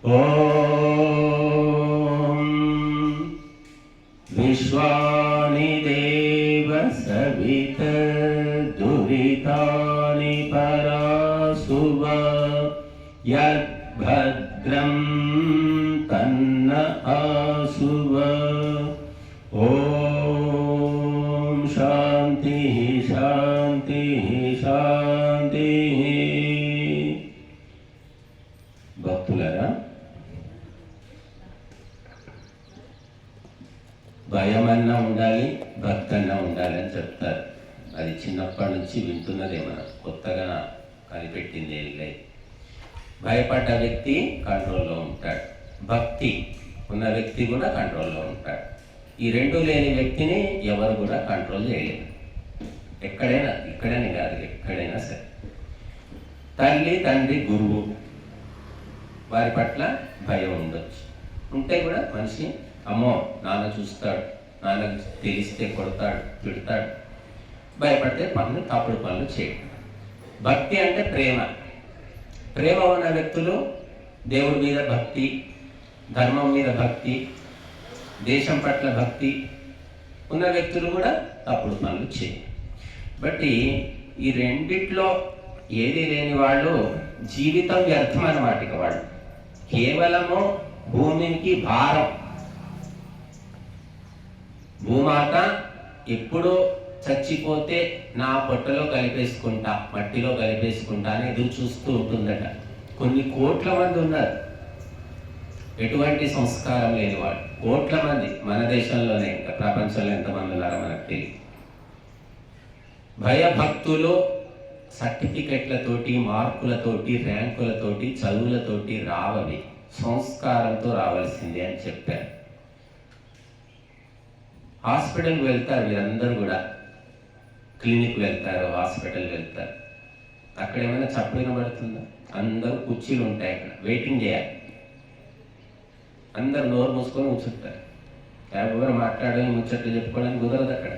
ఓం విశ్వాని దేవ సవిత దురితాని పరాసువ యద్భద్రం తన్న ఆసువ. ఓం శాంతి శాంతి శాంతి. భక్తులరా, భయమన్నా ఉండాలి, భక్తన్నా ఉండాలి అని చెప్తారు. అది చిన్నప్పటి నుంచి వింటున్నదే, మనం కొత్తగా కనిపెట్టింది ఏం లేదు. భయపడ్డ వ్యక్తి కంట్రోల్లో ఉంటాడు, భక్తి ఉన్న వ్యక్తి కూడా కంట్రోల్లో ఉంటాడు. ఈ రెండు లేని వ్యక్తిని ఎవరు కూడా కంట్రోల్ చేయలేరు. ఎక్కడైనా, ఇక్కడని కాదు, ఎక్కడైనా సరే. తల్లి, తండ్రి, గురువు, వారి పట్ల భయం ఉండొచ్చు. ఉంటే కూడా మనిషి అమ్మో నాన్న చూస్తాడు, నాన్న తెలిస్తే కొడతాడు, తిడతాడు, భయపడితే తప్పుడు పనులు చేయడం. భక్తి అంటే ప్రేమ. ప్రేమ ఉన్న వ్యక్తులు దేవుడి మీద భక్తి, ధర్మం మీద భక్తి, దేశం పట్ల భక్తి ఉన్న వ్యక్తులు కూడా తప్పుడు పనులు చేయరు. బట్టి ఈ రెండిట్లో ఏది లేని వాళ్ళు జీవితం వ్యర్థం అన్నమాట. ఇక వాళ్ళు కేవలము భూమికి భారం. భూమాత ఎప్పుడో చచ్చిపోతే నా పొట్టలో కలిపేసుకుంటా, మట్టిలో కలిపేసుకుంటా అని ఎదురు చూస్తూ ఉంటుందట. కొన్ని కోట్ల మంది ఉన్నారు ఎటువంటి సంస్కారం లేని వాళ్ళు, కోట్ల మంది మన దేశంలోనే, ఇంకా ప్రపంచంలో ఎంతమంది ఉన్నారో మనకు తెలియదు. భయభక్తులు సర్టిఫికెట్లతోటి, మార్కులతోటి, ర్యాంకులతోటి, చదువులతోటి రావవి, సంస్కారంతో రావాల్సింది అని చెప్పారు. హాస్పిటల్కి వెళ్తారు వీరందరూ కూడా, క్లినిక్ వెళ్తారు, హాస్పిటల్ వెళ్తారు. అక్కడ ఏమైనా చప్పుడు వినబడుతుందా? అందరూ కుర్చీలు ఉంటాయి, అక్కడ వెయిటింగ్ చేయాలి. అందరు నోరు మూసుకొని కూర్చుంటారు. ఎవరు మాట్లాడని, ముచ్చట్లు చెప్పుకోవడానికి కుదరదు అక్కడ.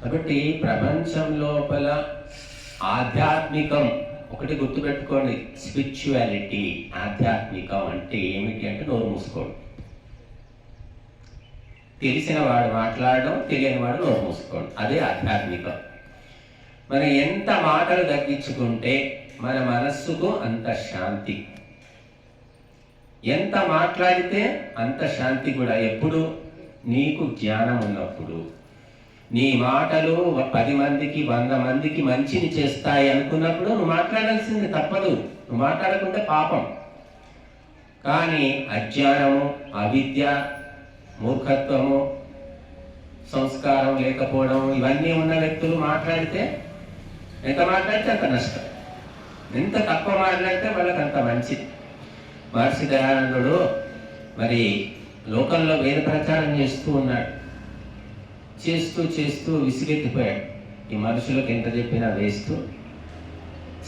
కాబట్టి ప్రపంచం లోపల ఆధ్యాత్మికం ఒకటి గుర్తుపెట్టుకోండి. స్పిరిచువాలిటీ, ఆధ్యాత్మికం అంటే ఏమిటి అంటే నోరు మూసుకోవడం. తెలిసిన వాడు మాట్లాడడం, తెలియని వాడు నోరు మూసుకోవడం, అదే ఆధ్యాత్మికం. మనం ఎంత మాటలు తగ్గించుకుంటే మన మనస్సుకు అంత శాంతి. ఎంత మాట్లాడితే అంత శాంతి కూడా. ఎప్పుడు నీకు జ్ఞానం ఉన్నప్పుడు, నీ మాటలు 10 మందికి 100 మందికి మంచిని చేస్తాయి అనుకున్నప్పుడు నువ్వు మాట్లాడాల్సింది తప్పదు. నువ్వు మాట్లాడకుంటే పాపం. కానీ అజ్ఞానము, అవిద్య, మూర్ఖత్వము, సంస్కారం లేకపోవడం, ఇవన్నీ ఉన్న వ్యక్తులు మాట్లాడితే, ఎంత మాట్లాడితే అంత నష్టం. ఎంత తక్కువ మాట్లాడితే వాళ్ళకి అంత మంచిది. మహర్షి దయానందుడు మరి లోకంలో వేద ప్రచారం చేస్తూ ఉన్నాడు. చేస్తూ చేస్తూ విసిగెత్తిపోయాడు. ఈ మనుషులకు ఎంత చెప్పినా వేస్తూ,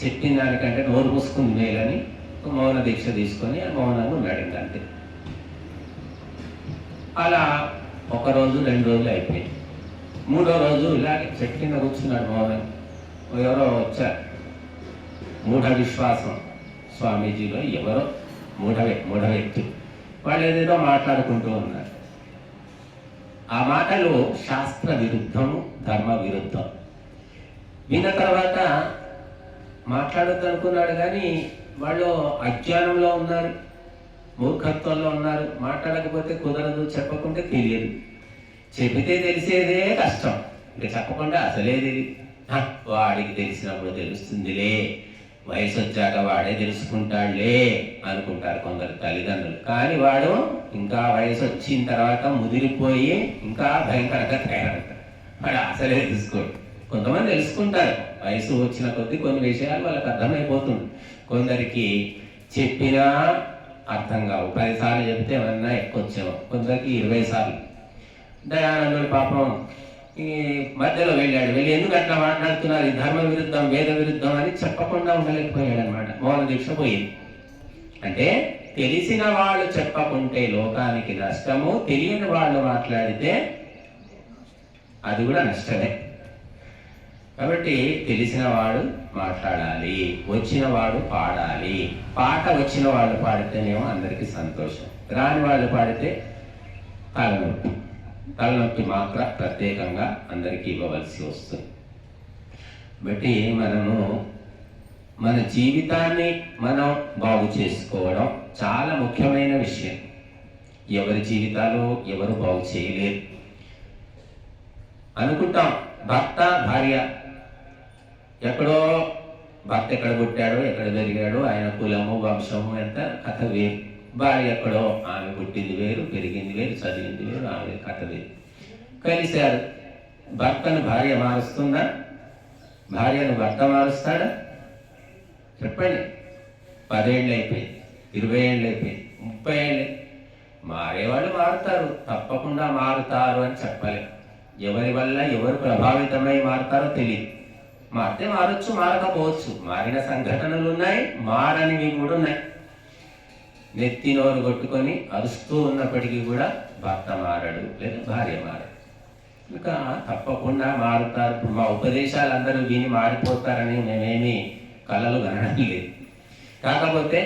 చెప్పిన దానికంటే నోరు మూసుకుని మేలని మౌన దీక్ష తీసుకొని ఆ మౌనంగా ఉన్నాడు. ఇంకంతే. అలా 1 రోజు 2 రోజులు అయిపోయింది. 3వ రోజు ఇలాగే చెట్టు కింద కూర్చున్నాడు మౌనం. ఎవరో వచ్చారు. మూఢ విశ్వాసం స్వామీజీలో ఎవరో మూఢ వ్యక్తి. వాళ్ళు ఏదేదో మాట్లాడుకుంటూ ఉన్నారు. ఆ మాటలు శాస్త్ర విరుద్ధము, ధర్మ విరుద్ధం. విన్న తర్వాత మాట్లాడొద్దు అనుకున్నాడు, కానీ వాళ్ళు అజ్ఞానంలో ఉన్నారు, మూర్ఖత్వంలో ఉన్నారు. మాట్లాడకపోతే కుదరదు, చెప్పకుంటే తెలియదు. చెబితే తెలిసేదే కష్టం, ఇంకా చెప్పకుండా అసలే తెలియదు. వాడికి తెలిసినప్పుడు తెలుస్తుందిలే, వయసు వచ్చాక వాడే తెలుసుకుంటాడులే అనుకుంటారు కొందరు తల్లిదండ్రులు. కానీ వాడు ఇంకా వయసు వచ్చిన తర్వాత ముదిరిపోయి ఇంకా భయంకరంగా తయారవుతాడు. వాడు అసలే తెలుసుకోడు. కొంతమంది తెలుసుకుంటారు, వయసు వచ్చిన కొద్దీ కొన్ని విషయాలు వాళ్ళకి అర్థమైపోతుంది. కొందరికి చెప్పినా అర్థం కావు. 10 సార్లు చెప్తే ఏమన్నా ఎక్కువ వచ్చాము, కొందరికి 20 సార్లు. దయానందుడు పాపం ఈ మధ్యలో వెళ్ళాడు. వెళ్ళి ఎందుకు అట్లా మాట్లాడుతున్నారు, ఈ ధర్మ విరుద్ధం, వేద విరుద్ధం అని చెప్పకుండా ఉండలేకపోయాడు అనమాట. మౌన దీక్ష పోయింది. అంటే తెలిసిన వాళ్ళు చెప్పకుంటే లోకానికి నష్టము, తెలియని వాళ్ళు మాట్లాడితే అది కూడా నష్టమే. కాబట్టి తెలిసిన వాడు మాట్లాడాలి, వచ్చిన వాడు పాడాలి. పాట వచ్చిన వాళ్ళు పాడితేనేమో అందరికీ సంతోషం, రాని వాళ్ళు పాడితే తలనొప్పి. తలనొప్పి మాత్రం ప్రత్యేకంగా అందరికీ ఇవ్వవలసి వస్తుంది. బట్టి మనము మన జీవితాన్ని మనం బాగు చేసుకోవడం చాలా ముఖ్యమైన విషయం. ఎవరి జీవితాలు ఎవరు బాగు చేయలేరు అనుకుంటాం. భర్త భార్య ఎక్కడో, భర్త ఎక్కడ పుట్టాడో ఎక్కడ పెరిగాడో, ఆయన కులము వంశము ఎంత కథ వేరు. భార్య ఎక్కడో, ఆమె పుట్టింది వేరు, పెరిగింది వేరు, చదివింది వేరు, ఆమె కథ వేరు. కలిశారు. భర్తను భార్య మారుస్తుందా? భార్యను భర్త మారుస్తాడా? చెప్పండి. 10 ఏళ్ళు అయిపోయింది, 20 ఏళ్ళు అయిపోయింది, 30 ఏళ్ళు. మారేవాళ్ళు మారుతారు, తప్పకుండా మారుతారు అని చెప్పలేం. ఎవరి వల్ల ఎవరు ప్రభావితమై మారుతారో తెలియదు. మారితే మారచ్చు, మారకపోవచ్చు. మారిన సంఘటనలు ఉన్నాయి, మారనివి కూడా ఉన్నాయి. నెత్తి నోరు కొట్టుకొని అరుస్తూ ఉన్నప్పటికీ కూడా భర్త మారడు, లేదా భార్య మారడు. ఇంకా తప్పకుండా మారుతారు. మా ఉపదేశాలు అందరూ విని మారిపోతారని మేమేమి కలలు కనడం లేదు. కాకపోతే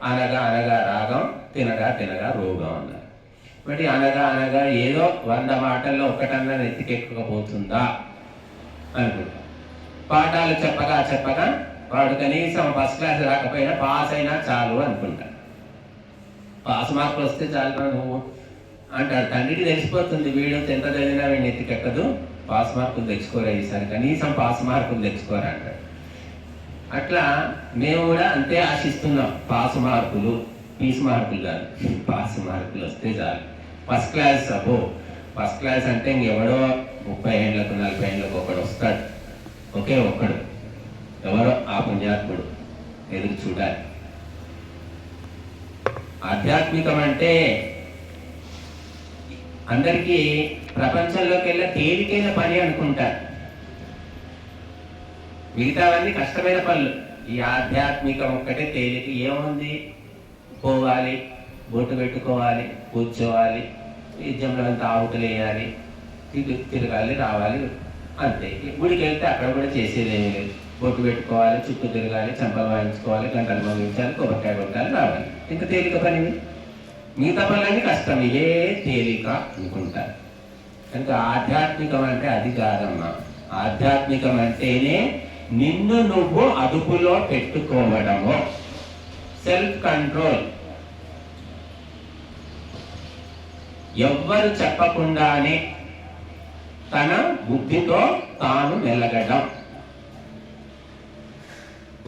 అనగా అనగా రాగం, తినగా తినగా రోగం అన్నారు. బట్టి అనగా అనగా ఏదో 100 మాటల్లో ఒకటన్నా నెత్తికెక్కకపోతుందా అనుకుంటా. పాఠాలు చెప్పగా చెప్పగా వాడు కనీసం ఫస్ట్ క్లాస్ రాకపోయినా పాస్ అయినా చాలు అనుకుంటా. పాస్ మార్కులు వస్తే చాలు నువ్వు అంటాడు. తండ్రికి తెలిసిపోతుంది వీడు ఎంత చదివినా వీడిని ఎత్తికెక్కదు, పాస్ మార్కులు తెచ్చుకోరా ఈసారి, కనీసం పాస్ మార్కులు తెచ్చుకోరా అంటాడు. అట్లా మేము కూడా అంతే ఆశిస్తున్నాం. పాస్ మార్కులు, పీస్ మార్కులు కాదు, పాస్ మార్కులు వస్తే చాలు. ఫస్ట్ క్లాస్, అబ్బో ఫస్ట్ క్లాస్ అంటే ఇంకెవడో 30 ఏళ్ళకు 40 ఏళ్ళకు ఒకడు వస్తాడు, ఒకే ఒక్కడు, ఎవరో ఆ పుణ్యాత్ముడు ఎదురు చూడాలి. ఆధ్యాత్మికం అంటే అందరికీ ప్రపంచంలోకి వెళ్ళే తేలికైన పని అనుకుంటారు. మిగతావన్నీ కష్టమైన పనులు. ఈ ఆధ్యాత్మికం ఒక్కటే తేలిక. ఏముంది? పోవాలి, బొట్టు పెట్టుకోవాలి, కూర్చోవాలి, యజ్ఞంలో అంతా ఆవుటలు వేయాలి, తిరగాలి, రావాలి, అంతే. గుడికి వెళ్తే అక్కడ కూడా చేసేదేమీ లేదు. బొట్టు పెట్టుకోవాలి, చుట్టూ తిరగాలి, చెంపలు వాయించుకోవాలి, గంటలు మోగించాలి, కొబ్బరికాయ కొట్టాలి, రావాలి. ఇంకా తేలిక పని. మిగతా పనులన్నీ కష్టం, ఇవే తేలిక అనుకుంటారు. కనుక ఆధ్యాత్మికం అంటే అది కాదమ్మా. ఆధ్యాత్మికం అంటేనే నిన్ను నువ్వు అదుపులో పెట్టుకోవడము, సెల్ఫ్ కంట్రోల్. ఎవ్వరు చెప్పకుండానే తన బుద్ధితో తాను మెలగడం.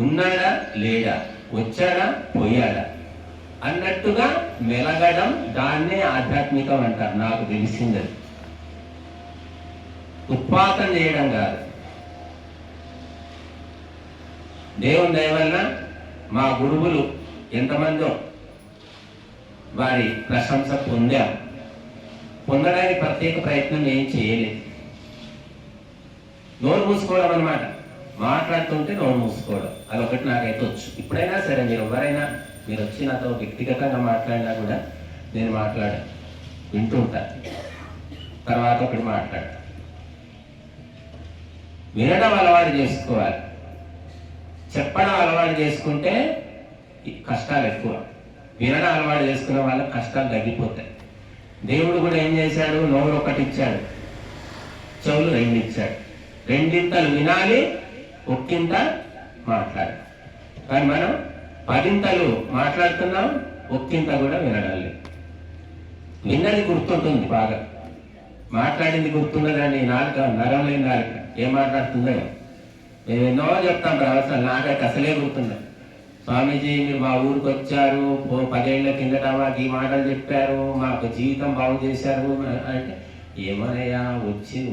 ఉన్నాడా లేడా, వచ్చాడా పోయాడా అన్నట్టుగా మెలగడం, దాన్నే ఆధ్యాత్మికం అంటారు. నాకు తెలిసింది ఉత్పాతం చేయడం కాదు. దేవుని దయ వలన మా గురువులు ఎంతమందో వారి ప్రశంస పొందడానికి ప్రత్యేక ప్రయత్నం ఏం చేయలేదు. నోరు మూసుకోవడం అన్నమాట. మాట్లాడుతుంటే నోరు మూసుకోవడం, అదొకటి నాకైతే వచ్చు. ఇప్పుడైనా సరే మీరు ఎవరైనా మీరు వచ్చి నాతో వ్యక్తిగతంగా మాట్లాడినా కూడా నేను వింటుంటా, తర్వాత ఒకటి మాట్లాడతా. వినడం అలవాటు చేసుకోవాలి. చెప్పడం అలవాటు చేసుకుంటే కష్టాలు ఎక్కువ. వినడం అలవాటు చేసుకున్న వాళ్ళకి కష్టాలు తగ్గిపోతాయి. దేవుడు కూడా ఏం చేశాడు? నోరు ఒకటి ఇచ్చాడు, చెవులు 2 ఇచ్చాడు. 2 వినాలి, ఒక్కింత మాట్లాడాలి. కానీ మనం 10 మాట్లాడుతున్నాం, ఒక్కింత కూడా వినడం లేదు. విన్నది గుర్తుంటుంది బాగా, మాట్లాడింది గుర్తున్నదండి. నాలుక నరం లేని నాలుక ఏం మాట్లాడుతుందో మేము ఎన్నో చెప్తాం ప్రవచనాలు, నాకైతే అసలే గుర్తుండదు. స్వామీజీ మీరు మా ఊరికి వచ్చారు, 10 ఏళ్ల కిందట మాకు ఈ మాటలు చెప్పారు, మాకు జీవితం బాగు చేశారు అంటే ఏమనయ్యా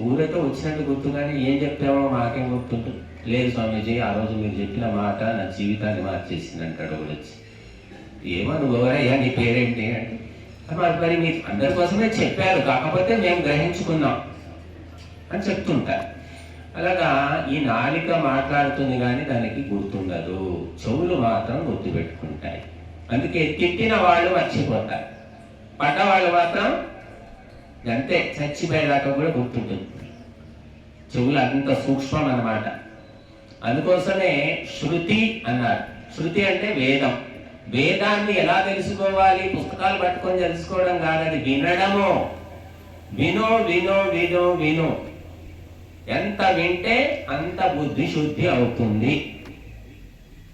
ఊరైతే వచ్చినట్టు గుర్తు, కానీ ఏం చెప్పామో మాకేం గుర్తుంటుంది. లేదు స్వామీజీ ఆ రోజు మీరు చెప్పిన మాట నా జీవితాన్ని మార్చేసింది అంటాడు ఒకటి వచ్చి. ఏమో నువ్వు ఎవరయ్యా, నీ పేరేంటి అంటే మరి మీరు అందరి కోసమే చెప్పారు, కాకపోతే మేము గ్రహించుకున్నాం అని చెప్తుంటారు. అలాగా ఈ నాలిక మాట్లాడుతుంది కానీ దానికి గుర్తుండదు, చెవులు మాత్రం గుర్తుపెట్టుకుంటాయి. అందుకే తిట్టిన వాళ్ళు మర్చిపోతారు, పడ్డవాళ్ళు మాత్రం అంతే చచ్చిపోయేదాకా కూడా గుర్తుంటుంది. చెవులు అంత సూక్ష్మం అన్నమాట. అందుకోసమే శృతి అన్నారు. శృతి అంటే వేదం. వేదాన్ని ఎలా తెలుసుకోవాలి? పుస్తకాలు పట్టుకొని తెలుసుకోవడం కాదు, అది వినడము. వినో వినో వినో వినో, ఎంత వింటే అంత బుద్ధి శుద్ధి అవుతుంది.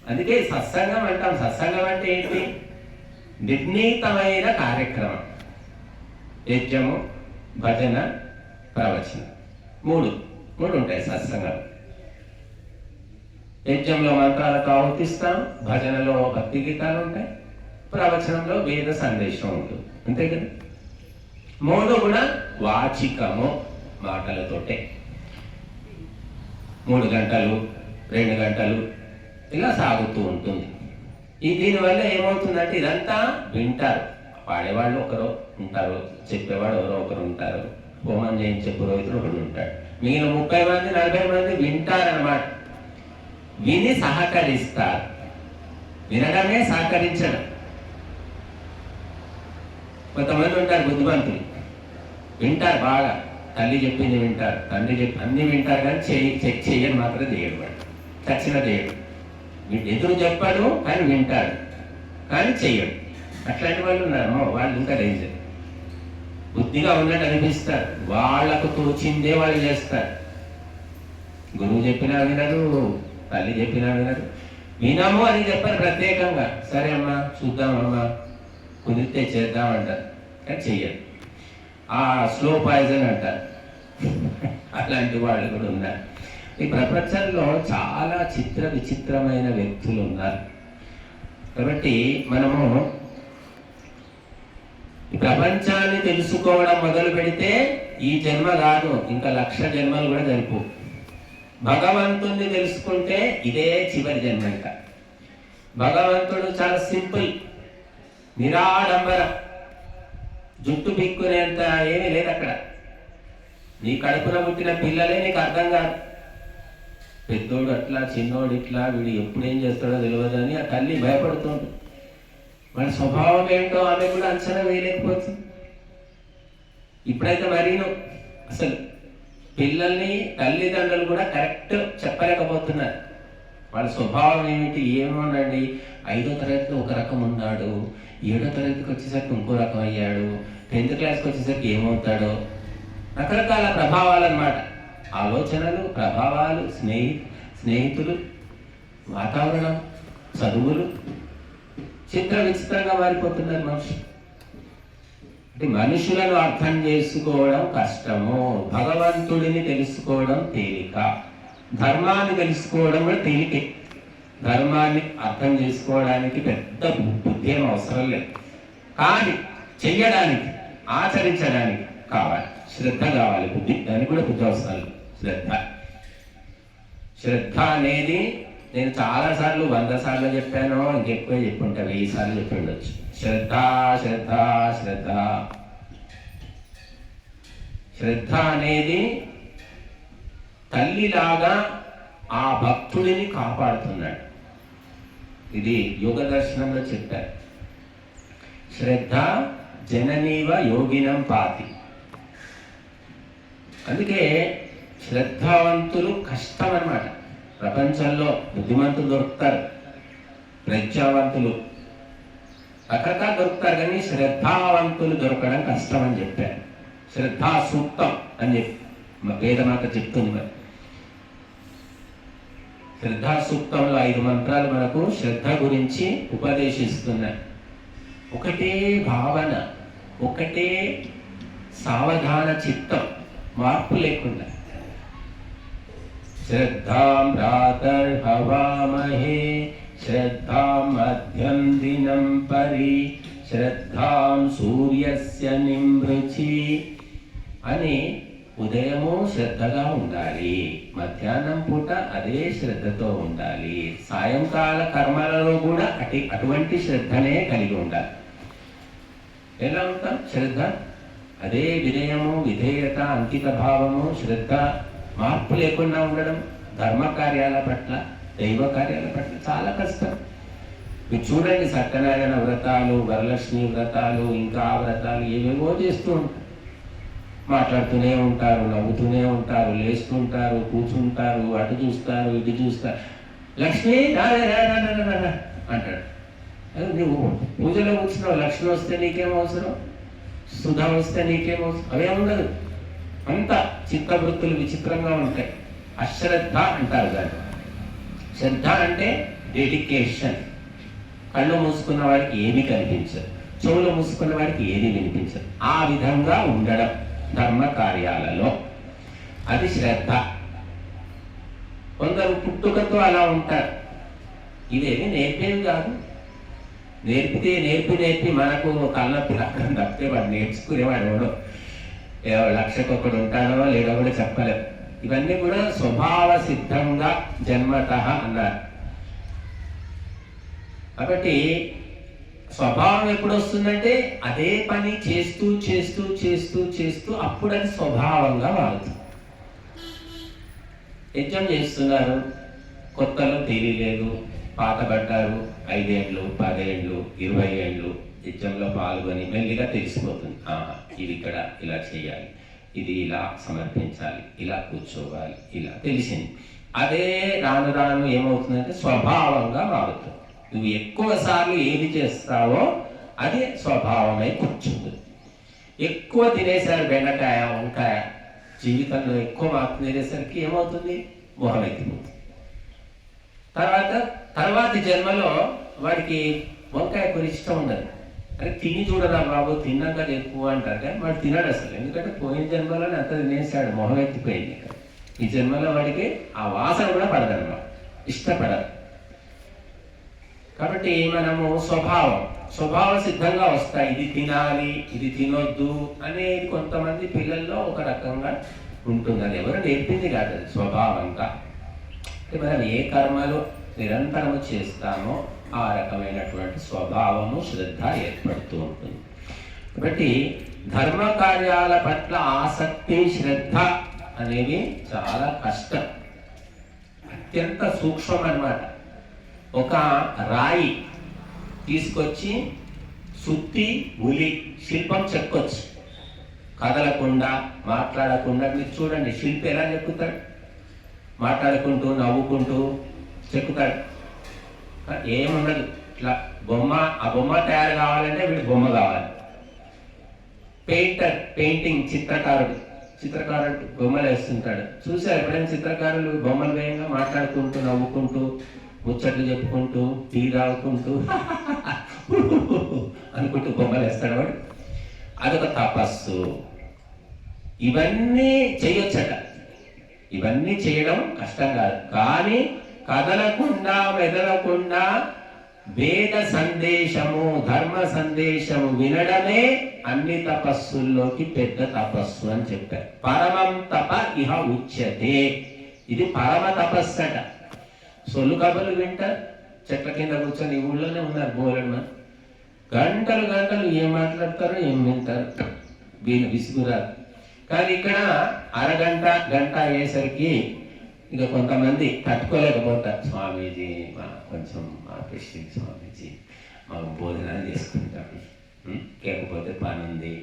అందుకే సత్సంగం అంటాం. సత్సంగం అంటే ఏంటి? నిర్ణీతమైన కార్యక్రమం. యజ్ఞము, భజన, ప్రవచనం, మూడు ఉంటాయి సత్సంగం. యజ్ఞంలో మంత్రాలకు ఆహుతిస్తాం, భజనలో భక్తి గీతాలు ఉంటాయి, ప్రవచనంలో వేద సందేశం ఉంటుంది. అంతే కదా. మూడు కూడా వాచికము, మాటలతోటే. 3 గంటలు 2 గంటలు ఇలా సాగుతూ ఉంటుంది. దీనివల్ల ఏమవుతుందంటే ఇదంతా వింటారు. పాడేవాళ్ళు ఒకరు ఉంటారు, చెప్పేవాడు ఎవరో ఒకరు ఉంటారు, హోమం చేయించే పురోహితుడు ఒకడు ఉంటాడు. మిగిలిన 30 మంది 40 మంది వింటారన్నమాట. విని సహకరిస్తారు. వినడమే సహకరించడం. కొంతమంది ఉంటారు బుద్ధిమంతులు, వింటారు బాగా. తల్లి చెప్పింది వింటారు, తండ్రి అన్ని వింటారు, కానీ చెక్ చేయని మాత్రం చేయడు. వాడు చచ్చిన చేయడు. ఎదురు చెప్పాడు కానీ వింటాడు, కానీ చెయ్యడు. అట్లాంటి వాళ్ళు ఉన్నారు. వాళ్ళు ఇంకా డేంజర్. బుద్ధిగా ఉన్నట్టు అనిపిస్తారు, వాళ్ళకు తోచిందే వాళ్ళు చేస్తారు. గురువు చెప్పినా వినరు, తల్లి చెప్పినా వినరు. వినము అని చెప్పారు ప్రత్యేకంగా. సరే అమ్మా చూద్దామమ్మా, కుదిరితే చేద్దామంటారు, కానీ చెయ్యరు. ఆ స్లో పాయిజన్ అంటారు. అలాంటి వాళ్ళు కూడా ఉన్నారు. ఈ ప్రపంచంలో చాలా విచిత్రమైన వ్యక్తులు ఉన్నారు. కాబట్టి మనము ఈ ప్రపంచాన్ని తెలుసుకోవడం మొదలు పెడితే ఈ జన్మ కాదు, ఇంకా 1,00,000 జన్మలు కూడా జరిపో. భగవంతుణ్ణి తెలుసుకుంటే ఇదే చివరి జన్మ. ఇంకా భగవంతుడు చాలా సింపుల్, నిరాడంబర, జుట్టు పిక్కునేంత ఏమీ లేదు అక్కడ. నీ కడుపున పుట్టిన పిల్లలే నీకు అర్థం కాదు. పెద్దోడు అట్లా, చిన్నోడు ఇట్లా, వీడు ఎప్పుడేం చేస్తాడో తెలియదని ఆ తల్లి భయపడుతుంది. మన స్వభావం ఏంటో ఆమె కూడా అంచనా వేయలేకపోతుంది. ఇప్పుడైతే మరీను అసలు పిల్లల్ని తల్లిదండ్రులు కూడా కరెక్ట్ చెప్పలేకపోతున్నారు. వాళ్ళ స్వభావం ఏమిటి ఏమోనండి. 5వ తరగతిలో ఒక రకం ఉన్నాడు, 7వ తరగతికి వచ్చేసరికి ఇంకో రకం అయ్యాడు, 10th క్లాస్కి వచ్చేసరికి ఏమవుతాడో. రకరకాల ప్రభావాలు అన్నమాట. ఆలోచనలు, ప్రభావాలు, స్నేహితులు, వాతావరణం, చదువులు విచిత్రంగా మారిపోతున్నారు మనుషులు. అంటే మనుషులను అర్థం చేసుకోవడం కష్టము, భగవంతుడిని తెలుసుకోవడం తేలిక, ధర్మాన్ని తెలుసుకోవడం కూడా తేలికే. ధర్మాన్ని అర్థం చేసుకోవడానికి పెద్ద బుద్ధి ఏం అవసరం లేదు, కానీ చెయ్యడానికి, ఆచరించడానికి కావాలి, శ్రద్ధ కావాలి. బుద్ధి, దానికి కూడా బుద్ధి అవసరం లేదు. శ్రద్ధ అనేది నేను చాలాసార్లు 100 సార్లు చెప్పాను, ఇంకెక్కువ చెప్పుంటా, 1000 సార్లు చెప్పి ఉండొచ్చు. శ్రద్ధ శ్రద్ధ శ్రద్ధ. శ్రద్ధ అనేది తల్లిలాగా ఆ భక్తుడిని కాపాడుతున్నాడు. ఇది యోగ దర్శనంలో చెప్పారు. శ్రద్ధ జననీవ యోగినం పాతి. అందుకే శ్రద్ధావంతులు కష్టం అన్నమాట. ప్రపంచంలో బుద్ధిమంతులు దొరుకుతారు, ప్రజ్ఞావంతులు రకరకాలు దొరుకుతారు, కానీ శ్రద్ధావంతులు దొరకడం కష్టం అని చెప్పారు. శ్రద్ధా సూక్తం అని చెప్పి వేదమాత చెప్తుంది. మరి శ్రద్ధా సూక్తంలో 5 మంత్రాలు మనకు శ్రద్ధ గురించి ఉపదేశిస్తున్నాయి. ఒకటే భావన, ఒకటే సావధాన చిత్తం, మార్పు లేకుండా. శ్రద్ధాం ప్రాతర్హవామహే శ్రద్ధాం మధ్యం దినం పరి శ్రద్ధాం సూర్యస్య నిమృచి అని ఉదయము శ్రద్ధగా ఉండాలి, మధ్యాహ్నం పూట అదే శ్రద్ధతో ఉండాలి, సాయంకాల కర్మలలో కూడా అటువంటి శ్రద్ధనే కలిగి ఉండాలి. ఎలా ఉంటాం? శ్రద్ధ అదే వినయము, విధేయత, అంకిత భావము, శ్రద్ధ, మార్పు లేకుండా ఉండడం. ధర్మ కార్యాల పట్ల, దైవ కార్యాల పట్ల చాలా కష్టం. మీరు చూడండి, సత్యనారాయణ వ్రతాలు, వరలక్ష్మి వ్రతాలు, ఇంకా వ్రతాలు ఏవేవో చేస్తూ ఉంటారు. మాట్లాడుతూనే ఉంటారు, నవ్వుతూనే ఉంటారు, లేస్తుంటారు, కూర్చుంటారు, అటు చూస్తారు, ఇటు చూస్తారు. లక్ష్మి అంటాడు. నువ్వు పూజలో కూర్చున్నావు, లక్ష్మి వస్తే నీకేం అవసరం, సుధా వస్తే నీకేం అవసరం, అవే ఉండదు. అంత చిత్తవృత్తులు విచిత్రంగా ఉంటాయి. అశ్రద్ధ అంటారు దాన్ని. శ్రద్ధ అంటే డెడికేషన్. కళ్ళు మూసుకున్న వాడికి ఏమీ కనిపించదు, చెవులు మూసుకున్న వాడికి ఏది వినిపించదు. ఆ విధంగా ఉండడం ధర్మ కార్యాలలో అది శ్రద్ధ. కొందరు పుట్టుకతో అలా ఉంటారు. ఇవేమి నేర్పేవి కాదు. నేర్పితే నేర్పి మనకు తలనొప్పి రక్కం తప్పితే వాడు నేర్చుకునేవాడు ఎవడో, లక్షకొకడు ఉంటాడో లేడో కూడా చెప్పలేరు. ఇవన్నీ కూడా స్వభావ సిద్ధంగా జన్మత అన్నారు. కాబట్టి స్వభావం ఎప్పుడు వస్తుందంటే అదే పని చేస్తూ చేస్తూ చేస్తూ చేస్తూ అప్పుడు అది స్వభావంగా మారుతుంది. యజ్ఞం చేస్తున్నారు, కొత్తలో తెలియలేదు, పాతబడ్డారు, 5 ఏళ్ళు 10 ఏళ్ళు 20 ఏళ్ళు యజ్ఞంలో పాల్గొని మెల్లిగా తెలిసిపోతుంది. ఇది ఇక్కడ ఇలా చేయాలి, ఇది ఇలా సమర్పించాలి, ఇలా కూర్చోవాలి, ఇలా తెలిసింది. అదే రాను రాను ఏమవుతుందంటే స్వభావంగా మారుతుంది. నువ్వు ఎక్కువ సార్లు ఏది చేస్తావో అది స్వభావమై కూర్చుంటుంది. ఎక్కువ తినేసారు బెండకాయ వంకాయ, జీవితంలో ఎక్కువ మాకు తినేసరికి ఏమవుతుంది, మొహం ఎత్తిపోతుంది. తర్వాతి జన్మలో వాడికి వంకాయ కూర ఇష్టం ఉండదు. అరే తిని చూడరా బాబు, తిన్నాక ఎక్కువ అంటారు, కానీ వాడు తినడు అసలు. ఎందుకంటే పోయిన జన్మలోనే అంత తినేసాడు, మొహం ఎత్తిపోయింది. ఈ జన్మలో వాడికి ఆ వాసన కూడా పడదన్నమాట, ఇష్టపడదు. కాబట్టి మనము స్వభావ సిద్ధంగా వస్తాయి. ఇది తినాలి, ఇది తినొద్దు అనేది కొంతమంది పిల్లల్లో ఒక రకంగా ఉంటుంది. అది ఎవరు నేర్పింది కాదు, అది స్వభావంగా. మనం ఏ కర్మలు నిరంతరము చేస్తామో ఆ రకమైనటువంటి స్వభావము శ్రద్ధ ఏర్పడుతూ ఉంటుంది. కాబట్టి ధర్మ కార్యాల పట్ల ఆసక్తి శ్రద్ధ అనేవి చాలా కష్టం, అత్యంత సూక్ష్మం అన్నమాట. ఒక రాయి తీసుకొచ్చి సుత్తి ఉలి శిల్పం చెక్కొచ్చు, కదలకుండా మాట్లాడకుండా. మీరు చూడండి శిల్పి ఎలా చెక్కుతాడు, మాట్లాడుకుంటూ నవ్వుకుంటూ చెక్కుతాడు. ఏముండదు, ఇట్లా బొమ్మ, ఆ బొమ్మ తయారు కావాలంటే వీడి బొమ్మ కావాలి. పెయింటింగ్ చిత్రకారుడు బొమ్మలు వేస్తుంటాడు. చూసారు ఎప్పుడైనా చిత్రకారులు బొమ్మలు వేయంగా మాట్లాడుకుంటూ నవ్వుకుంటూ ముచ్చట్లు చెప్పుకుంటూ టీ తాగుకుంటూ అనుకుంటూ బొమ్మలు వేస్తాడు వాడు. అదొక తపస్సు. ఇవన్నీ చేయొచ్చట. ఇవన్నీ చేయడం కష్టం కాదు, కానీ కదలకుండా మెదలకుండా వేద సందేశము ధర్మ సందేశము వినడమే అన్ని తపస్సుల్లోకి పెద్ద తపస్సు అని చెప్పారు. పరమం తప ఇహ ఉచ్యతే. ఇది పరమ తపస్సు అట. సొల్లు కబుర్లు వింటారు, చెట్ల కింద కూర్చొని ఈ ఊళ్ళోనే ఉన్నారు బోలెడు మంది. గంటలు గంటలు ఏం మాట్లాడతారో ఏం వింటారు, విసుగురాదు. కానీ ఇక్కడ అరగంట గంట అయ్యేసరికి ఇక కొంతమంది తట్టుకోలేకపోతారు. స్వామీజీ కొంచెం ఆపేసి, స్వామీజీ మాకు భోజనాలు చేసుకుంటాం, లేకపోతే పని ఉంది,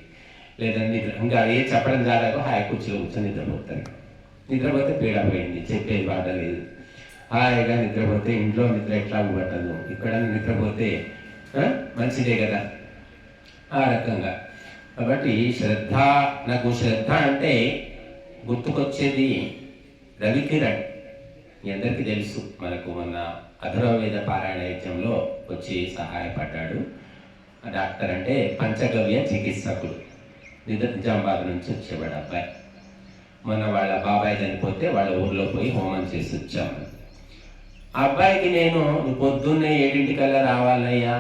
లేదంటే ఇంకా ఏ చెప్పడం జాగ్రత్త హాయి కూర్చొని నిద్రపోతారు. నిద్రపోతే పీడ పోయింది, చెప్పేది బాధ లేదు. హాయిగా నిద్రపోతే ఇంట్లో నిద్ర ఎట్లా పట్టదు, ఇక్కడ నిద్రపోతే మంచిదే కదా, ఆ రకంగా. కాబట్టి నాకు శ్రద్ధ అంటే గుర్తుకొచ్చేది రవికిరణ్. మీ అందరికీ తెలుసు, మనకు మొన్న అధర్వవేద పారాయణ యజ్ఞంలో వచ్చి సహాయపడ్డాడు. డాక్టర్ అంటే పంచగవ్య చికిత్సకుడు, నిజామాబాద్ నుంచి వచ్చేవాడు అబ్బాయి. మొన్న వాళ్ళ బాబాయ్ చనిపోతే వాళ్ళ ఊర్లో పోయి హోమం చేసి వచ్చాము. ఆ అబ్బాయికి నేను పొద్దున్నే 7 రావాలయ్యా,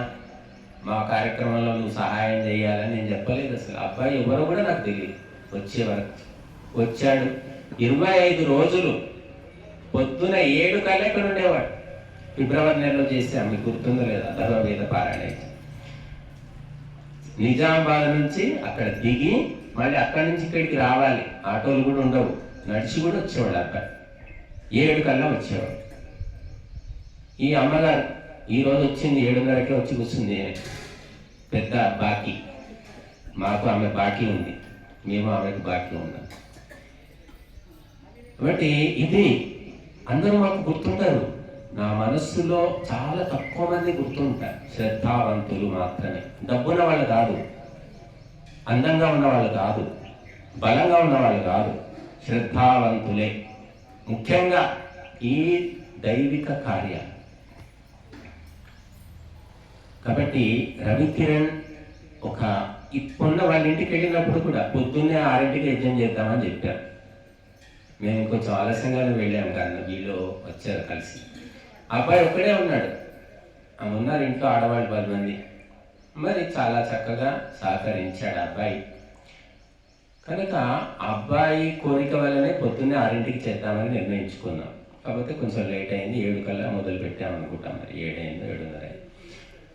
మా కార్యక్రమంలో నువ్వు సహాయం చేయాలని నేను చెప్పలేదు అసలు. అబ్బాయి ఎవరో కూడా నాకు తెలియదు. వచ్చే వరకు వచ్చాడు. 25 రోజులు పొద్దున 7 ఇక్కడ ఉండేవాడు. ఫిబ్రవరి నెలలో చేశాను, మీకు గుర్తుందో లేదా, అధర్వవేద పారాయణ. నిజామాబాద్ నుంచి అక్కడ దిగి మళ్ళీ అక్కడి నుంచి ఇక్కడికి రావాలి, ఆటోలు కూడా ఉండవు, నడిచి కూడా వచ్చేవాడు అబ్బాయి. 7 వచ్చేవాడు. ఈ అమ్మగారు ఈరోజు వచ్చింది 7:30కే వచ్చి కూర్చుంది. పెద్ద బాకీ, మాకు ఆమె బాకీ ఉంది. మేము ఆమెకు బాకీ ఉన్నాం. కాబట్టి ఇది అందరూ మాకు గుర్తుంటారు. నా మనస్సులో చాలా తక్కువ మంది గుర్తుంటారు. శ్రద్ధావంతులు మాత్రమే. డబ్బున్న వాళ్ళు కాదు, అందంగా ఉన్నవాళ్ళు కాదు, బలంగా ఉన్నవాళ్ళు కాదు, శ్రద్ధావంతులే. ముఖ్యంగా ఈ దైవిక కార్యాలు. కాబట్టి రవికిరణ్ ఇప్పుడున్న వాళ్ళ ఇంటికి వెళ్ళినప్పుడు కూడా పొద్దున్నే 6ంటికి యజ్ఞం చేద్దామని చెప్పారు. మేము కొంచెం ఆలస్యంగానే వెళ్ళాము కానీ వీళ్ళు వచ్చారు కలిసి. అబ్బాయి ఒక్కడే ఉన్నాడు, ఉన్నారు ఇంట్లో ఆడవాళ్ళు 10 మంది. మరి చాలా చక్కగా సహకరించాడు అబ్బాయి. కనుక అబ్బాయి కోరిక వల్లనే పొద్దున్నే 6ంటికి చేద్దామని నిర్ణయించుకున్నాం. కాకపోతే కొంచెం లేట్ అయింది, 7 కల్లా మొదలు పెట్టామనుకుంటాం. మరి 7 అయిందో 7:30 అయింది.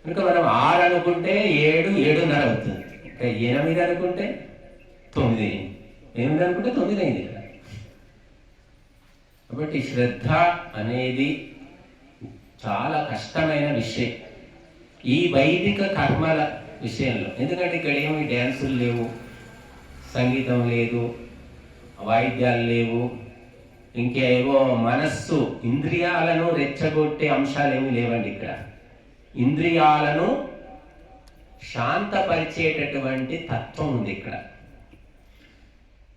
కనుక మనం 6 అనుకుంటే 7, 7:30 అవుతుంది. ఇంకా 8 అనుకుంటే 9, 8 అనుకుంటే 9 అయింది ఇక్కడ. కాబట్టి శ్రద్ధ అనేది చాలా కష్టమైన విషయం ఈ వైదిక కర్మల విషయంలో. ఎందుకంటే ఇక్కడ ఏమి డ్యాన్సులు లేవు, సంగీతం లేదు, వాయిద్యాలు లేవు, ఇంకేవో మనస్సు ఇంద్రియాలను రెచ్చగొట్టే అంశాలు ఏమీ లేవండి. ఇక్కడ ఇంద్రియాలను శాంతపరిచేటటువంటి తత్వం ఉంది. ఇక్కడ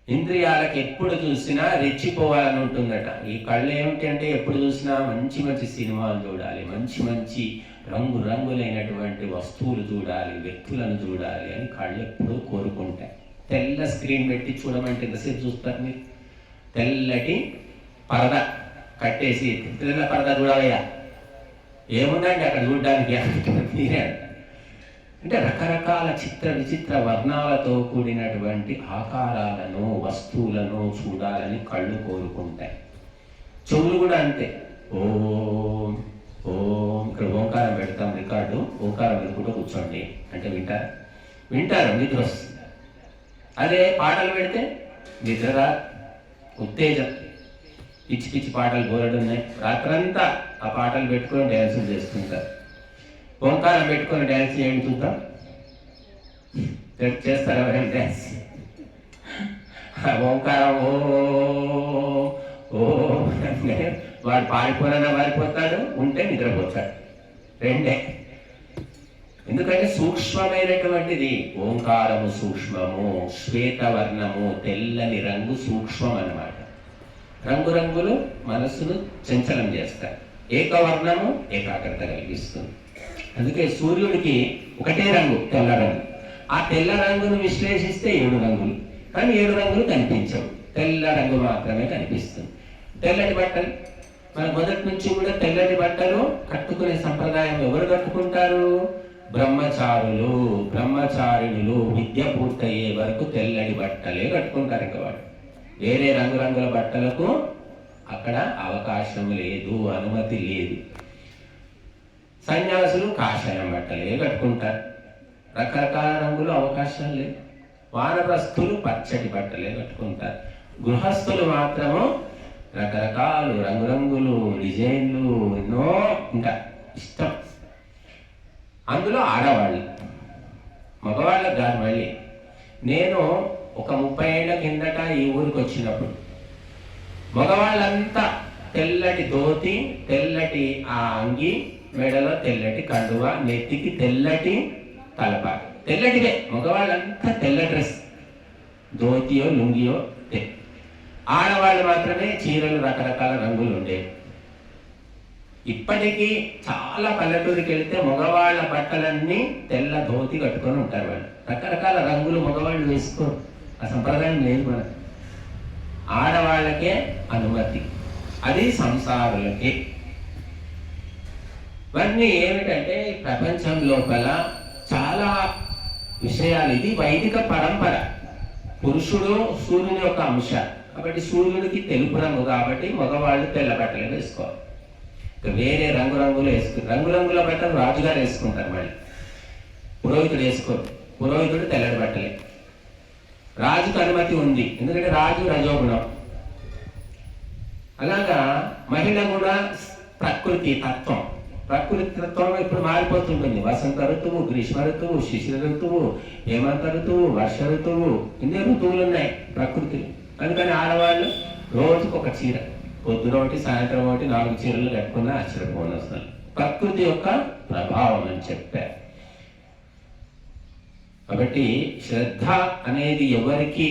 ఇంద్రియాలకు ఎప్పుడు చూసినా రెచ్చిపోవాలని ఉంటుందట. ఈ కళ్ళు ఏమిటి అంటే ఎప్పుడు చూసినా మంచి మంచి సినిమాలు చూడాలి, మంచి మంచి రంగులైనటువంటి వస్తువులు చూడాలి, వ్యక్తులను చూడాలి అని కళ్ళు ఎప్పుడూ కోరుకుంటాయి. తెల్ల స్క్రీన్ పెట్టి చూడమంటే ఎంతసేపు చూస్తారు మీరు? తెల్లటి పరద కట్టేసి తెల్ల పరద చూడవయ్యా, ఏముందండి అక్కడ చూడడానికి మీరే అంట. అంటే రకరకాల విచిత్ర వర్ణాలతో కూడినటువంటి ఆకారాలను, వస్తువులను చూడాలని కళ్ళు కోరుకుంటాయి. చెవులు కూడా అంతే. ఓం ఓం, ఇక్కడ ఓంకారం పెడతాం రికార్డు, ఓంకారం పెట్టుకుంటూ కూర్చోండి అంటే వింటారు, నిద్ర వస్తుంది. అదే పాటలు పెడితే నిద్ర, ఉత్తేజం, పిచ్చి పిచ్చి పాటలు బోలెడు ఉన్నాయి. రాత్రంతా ఆ పాటలు పెట్టుకొని డ్యాన్సులు చేసుకుంటారు. ఓంకారం పెట్టుకొని డ్యాన్స్ చేయండి చూద్దాం, చేస్తారు ఎవరైనా డ్యాన్స్? ఓంకారం ఓ ఓ వాడు పారిపోయినా పారిపోతాడు, ఉంటే నిద్రపోతాడు. రెండే. ఎందుకంటే సూక్ష్మమైనటువంటిది ఓంకారము. సూక్ష్మము, శ్వేతవర్ణము, తెల్లని రంగు సూక్ష్మం అన్నమాట. రంగురంగులు మనస్సును చంచలం చేస్తాయి. ఏకవర్ణము ఏకాగ్రత కలిగిస్తుంది. అందుకే సూర్యుడికి ఒకటే రంగు, తెల్ల రంగు. ఆ తెల్ల రంగును విశ్లేషిస్తే 7 రంగులు, కానీ 7 రంగులు కనిపించవు, తెల్ల రంగు మాత్రమే కనిపిస్తుంది. తెల్లటి బట్టలు, మన మొదటి నుంచి కూడా తెల్లటి బట్టలు కట్టుకునే సంప్రదాయం ఎవరు కట్టుకుంటారు? బ్రహ్మచారులు, బ్రహ్మచారిణులు. విద్య పూర్తయ్యే వరకు తెల్లటి బట్టలే కట్టుకుంటారు. ఇంకా వాడు వేరే రంగురంగుల బట్టలకు అక్కడ అవకాశం లేదు, అనుమతి లేదు. సన్యాసులు కాషాయం బట్టలే కట్టుకుంటారు, రకరకాల రంగులు అవకాశం లేదు. వానప్రస్థులు పచ్చటి బట్టలే కట్టుకుంటారు. గృహస్థులు మాత్రము రకరకాలు రంగురంగులు, డిజైన్లు ఎన్నో ఇంకా ఇష్టం. అందులో ఆడవాళ్ళు, మగవాళ్ళకు కాదు. మళ్ళీ నేను ఒక 30 ఏళ్ల కిందట ఈ ఊరికి వచ్చినప్పుడు మగవాళ్ళంతా తెల్లటి ధోతి, తెల్లటి ఆ అంగి, మెడలో తెల్లటి కండువ, నెత్తికి తెల్లటి తలపాటి, తెల్లటిదే. మగవాళ్ళంతా తెల్ల డ్రెస్, ధోతియో లుంగియో. ఆడవాళ్ళు మాత్రమే చీరలు రకరకాల రంగులు ఉండేవి. ఇప్పటికీ చాలా పల్లెటూరికి వెళ్తే మగవాళ్ళ బట్టలన్నీ తెల్ల ధోతి కట్టుకొని ఉంటారు. వాళ్ళు రకరకాల రంగులు మగవాళ్ళు వేసుకోరు, ఆ సంప్రదాయం లేదు మనకు. ఆడవాళ్ళకే అనుమతి, అది సంసారులకే. ఇవన్నీ ఏమిటంటే ప్రపంచం లోపల చాలా విషయాలు. ఇది వైదిక పరంపర. పురుషుడు సూర్యుని యొక్క అంశ కాబట్టి సూర్యుడికి తెలుపు రంగు కాబట్టి మగవాళ్ళు తెల్ల బట్టలు వేసుకోవాలి. వేరే రంగురంగులు వేసుకుంటారు. రంగురంగుల బట్టలు రాజుగారు వేసుకుంటారు, మళ్ళీ పురోహితుడు వేసుకోరు. పురోహితుడు తెల్లటి బట్టలే. రాజుకు అనుమతి ఉంది, ఎందుకంటే రాజు రజోగుణం. అలాగా మహిళ కూడా ప్రకృతి తత్వం. ప్రకృతి తత్వం ఇప్పుడు మారిపోతుంటుంది. వసంత ఋతువు, గ్రీష్మ ఋతువు, శిశిర ఋతువు, హేమంత ఋతువు, వర్ష ఋతువు, ఇన్ని ఋతువులు ఉన్నాయి ప్రకృతిలో. అందుకని ఆడవాళ్ళు రోజుకు ఒక చీర, పొద్దున ఒకటి సాయంత్రం ఒకటి 4 చీరలు కట్టుకున్న ఆశ్చర్యపోను అసలు. ప్రకృతి యొక్క ప్రభావం అని చెప్పారు. కాబట్టి శ్రద్ధ అనేది ఎవరికి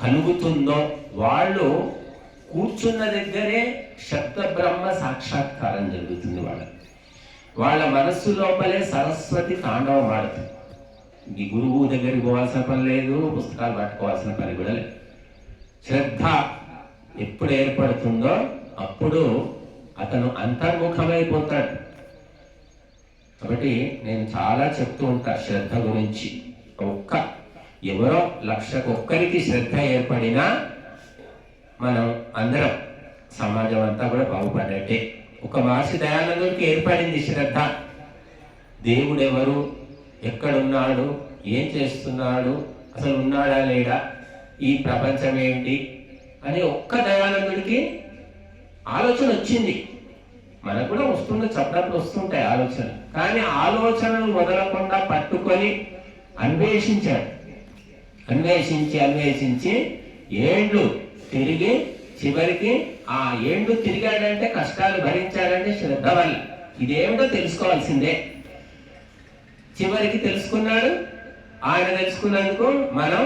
కలుగుతుందో వాళ్ళు కూర్చున్న దగ్గరే శబ్ద బ్రహ్మ సాక్షాత్కారం జరుగుతుంది. వాళ్ళ మనస్సు లోపలే సరస్వతి తాండవం ఆడుతుంది. ఈ గురువు దగ్గరికి పోవాల్సిన పని లేదు, పుస్తకాలు పట్టుకోవాల్సిన పని కూడా లేదు. శ్రద్ధ ఎప్పుడు ఏర్పడుతుందో అప్పుడు అతను అంతర్ముఖమైపోతాడు. కాబట్టి నేను చాలా చెప్తూ ఉంటా శ్రద్ధ గురించి. ఎవరో 1,00,000 ఒక్కరికి శ్రద్ధ ఏర్పడినా మనం అందరం, సమాజం అంతా కూడా బాగుపడ్డట్టే. ఒక మహర్షి దయానందుడికి ఏర్పడింది శ్రద్ధ. దేవుడు ఎవరు, ఎక్కడున్నాడు, ఏం చేస్తున్నాడు, అసలు ఉన్నాడా లేడా, ఈ ప్రపంచం ఏంటి అని ఒక్క దయానందుడికి ఆలోచన వచ్చింది. మనకు కూడా వస్తుండే, చప్పట్లు వస్తుంటాయి ఆలోచన. కానీ ఆలోచనలు వదలకుండా పట్టుకొని అన్వేషించాడు. అన్వేషించి ఏండ్లు తిరిగి చివరికి ఆ ఏండ్లు తిరిగాడంటే, కష్టాలు భరించాడంటే శ్రద్ధ వల్ల. ఇదేమిటో తెలుసుకోవాల్సిందే. చివరికి తెలుసుకున్నాడు. ఆయన తెలుసుకున్నందుకు మనం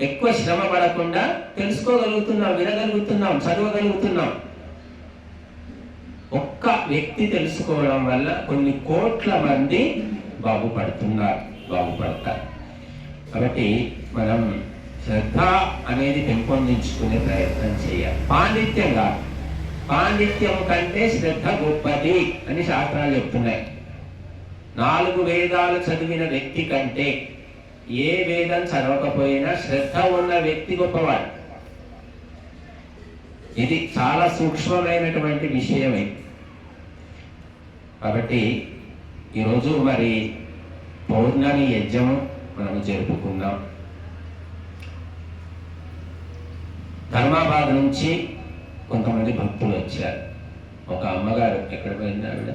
ఎక్కువ శ్రమ పడకుండా తెలుసుకోగలుగుతున్నాం, వినగలుగుతున్నాం, చదవగలుగుతున్నాం. ఒక్క వ్యక్తి తెలుసుకోవడం వల్ల కొన్ని కోట్ల మంది బాగుపడతారు. కాబట్టి మనం శ్రద్ధ అనేది పెంపొందించుకునే ప్రయత్నం చేయాలి. పాండిత్యం కంటే శ్రద్ధ గొప్పది అని శాస్త్రాలు చెప్తున్నాయి. 4 వేదాలు చదివిన వ్యక్తి కంటే ఏ వేదం చదవకపోయినా శ్రద్ధ ఉన్న వ్యక్తి గొప్పవాడు. ఇది చాలా సూక్ష్మమైనటువంటి విషయమే. కాబట్టి ఈరోజు మరి పౌర్ణమి యజ్ఞము మనము జరుపుకుందాం. ధర్మాబాద్ నుంచి కొంతమంది భక్తులు వచ్చారు. ఒక అమ్మగారు, ఎక్కడ పోయింది ఆవిడ,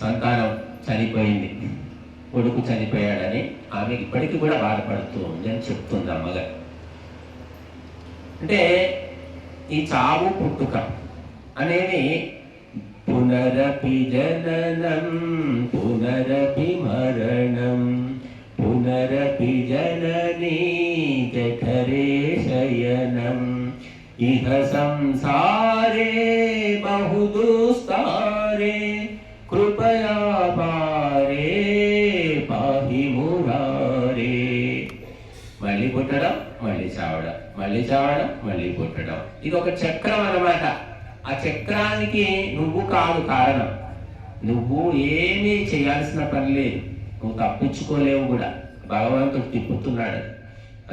సంతానం చనిపోయింది, కొడుకు చనిపోయాడని ఆమె ఇప్పటికీ కూడా బాధపడుతూ ఉంది అని చెప్తుంది అమ్మగారు. అంటే ఈ చావు పుట్టుక అనేది పునరపి జననం పునరపి మరణం పునరపి జననీ జఠరే శయనం ఇహ సంసారే బహుదుస్తారే కృపయా పారే పాహి మురారే. మళ్ళీ పుట్టడం, మళ్ళీ చావడం, మళ్ళీ చావడం, మళ్ళీ పుట్టడం. ఇది ఒక చక్రం అన్నమాట. ఆ చక్రానికి నువ్వు కాదు కారణం. నువ్వు ఏమీ చేయాల్సిన పని లేదు, నువ్వు తప్పించుకోలేవు కూడా. భగవంతుడు తిప్పుతున్నాడు,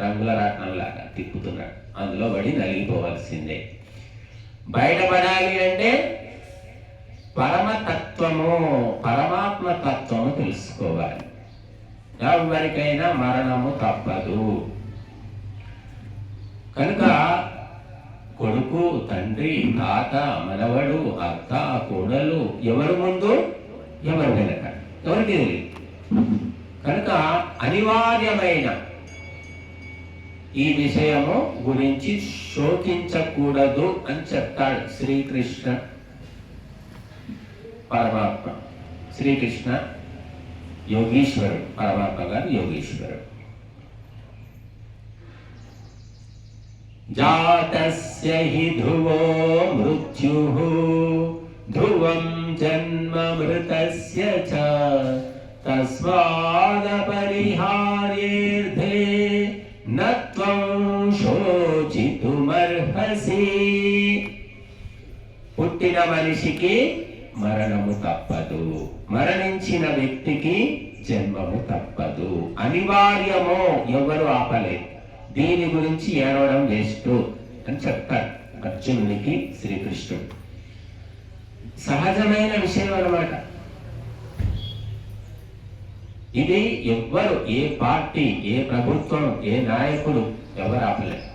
రంగుల రాట్నంలాగా తిప్పుతున్నాడు. అందులో పడి నలిగిపోవాల్సిందే. బయటపడాలి అంటే పరమతత్వము, పరమాత్మ తత్వము తెలుసుకోవాలి. ఎవరికైనా మరణము తప్పదు. కనుక కొడుకు, తండ్రి, తాత, మనవడు, అత్త, కోడలు, ఎవరు ముందు ఎవరు వెనక ఎవరికి తెలియదు. కనుక అనివార్యమైన ఈ విషయము గురించి శోకించకూడదు అని చెప్తాడు శ్రీకృష్ణ పరమాత్మ. శ్రీకృష్ణ యోగీశ్వరుడు, పరమాత్మ గారు యోగీశ్వరుడు. జాతస్య హి ధ్రువో మృత్యుః ధ్రువం జన్మ మృతస్య చ తస్మాదపరిహార్యేర్థే నత్వం శోచితుమర్హసి. పుట్టిన మనిషికి మరణము తప్పదు, మరణించిన వ్యక్తికి జన్మము తప్పదు. అనివార్యమో, ఎవరు ఆపలేదు. దీని గురించి ఏడవడం వేస్ట్ అని చెప్తాడు అర్జునునికి శ్రీకృష్ణుడు. సహజమైన విషయం అన్నమాట. ఇది ఎవ్వరు, ఏ పార్టీ, ఏ ప్రభుత్వం, ఏ నాయకుడు ఎవరు ఆపలేదు.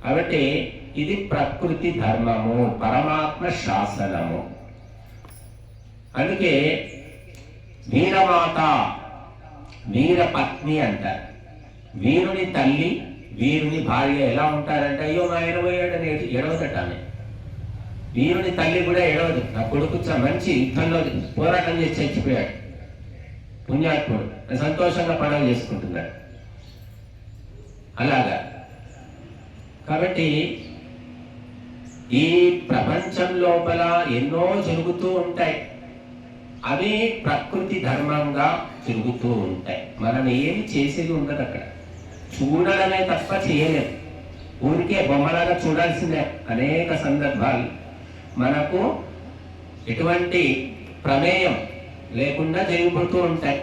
కాబట్టి ఇది ప్రకృతి ధర్మము, పరమాత్మ శాసనము. అందుకే వీరమాత, వీరపత్ని అంటారు. వీరుని తల్లి, వీరుని భార్య ఎలా ఉంటారంటే, అయ్యో మా ఆయన పోయాడని ఎడవదట ఆమె. వీరుని తల్లి కూడా ఎడవదు. నా కొడుకు మంచి యుద్ధంలో పోరాటం చేసి చచ్చిపోయాడు, పుణ్యాత్ముడు, సంతోషంగా పండుగ చేసుకుంటున్నాడు. అలాగా కాబట్టి ఈ ప్రపంచం లోపల ఎన్నో జరుగుతూ ఉంటాయి. అవి ప్రకృతి ధర్మంగా తిరుగుతూ ఉంటాయి. మనం ఏమి చేసేది ఉండదు అక్కడ. చూడడమే తప్ప చేయలేదు. ఊరికే బొమ్మలాగా చూడాల్సిందే. అనేక సందర్భాలు మనకు ఎటువంటి ప్రమేయం లేకుండా జరిగిపోతూ ఉంటాయి.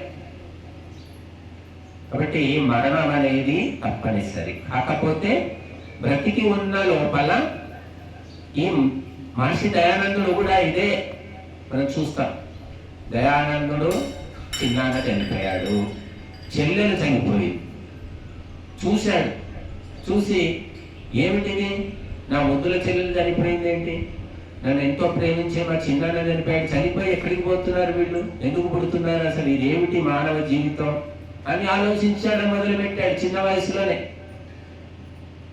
కాబట్టి మరణం అనేది తప్పనిసరి. కాకపోతే బ్రతికి ఉన్న లోపల ఈ మహర్షి దయానందుడు కూడా ఇదే మనం చూస్తాం. దయానందుడు చిన్నాన్న చనిపోయాడు, చెల్లెలు చనిపోయి చూశాడు. చూసి ఏమిటిది, నా ముద్దుల చెల్లెలు చనిపోయింది ఏంటి, నన్ను ఎంతో ప్రేమించే మా చిన్నాన్న చనిపోయాడు, చనిపోయి ఎక్కడికి పోతున్నారు వీళ్ళు, ఎందుకు పుడుతున్నారు, అసలు ఇదేమిటి మానవ జీవితం అని ఆలోచించడం మొదలుపెట్టాడు చిన్న వయసులోనే.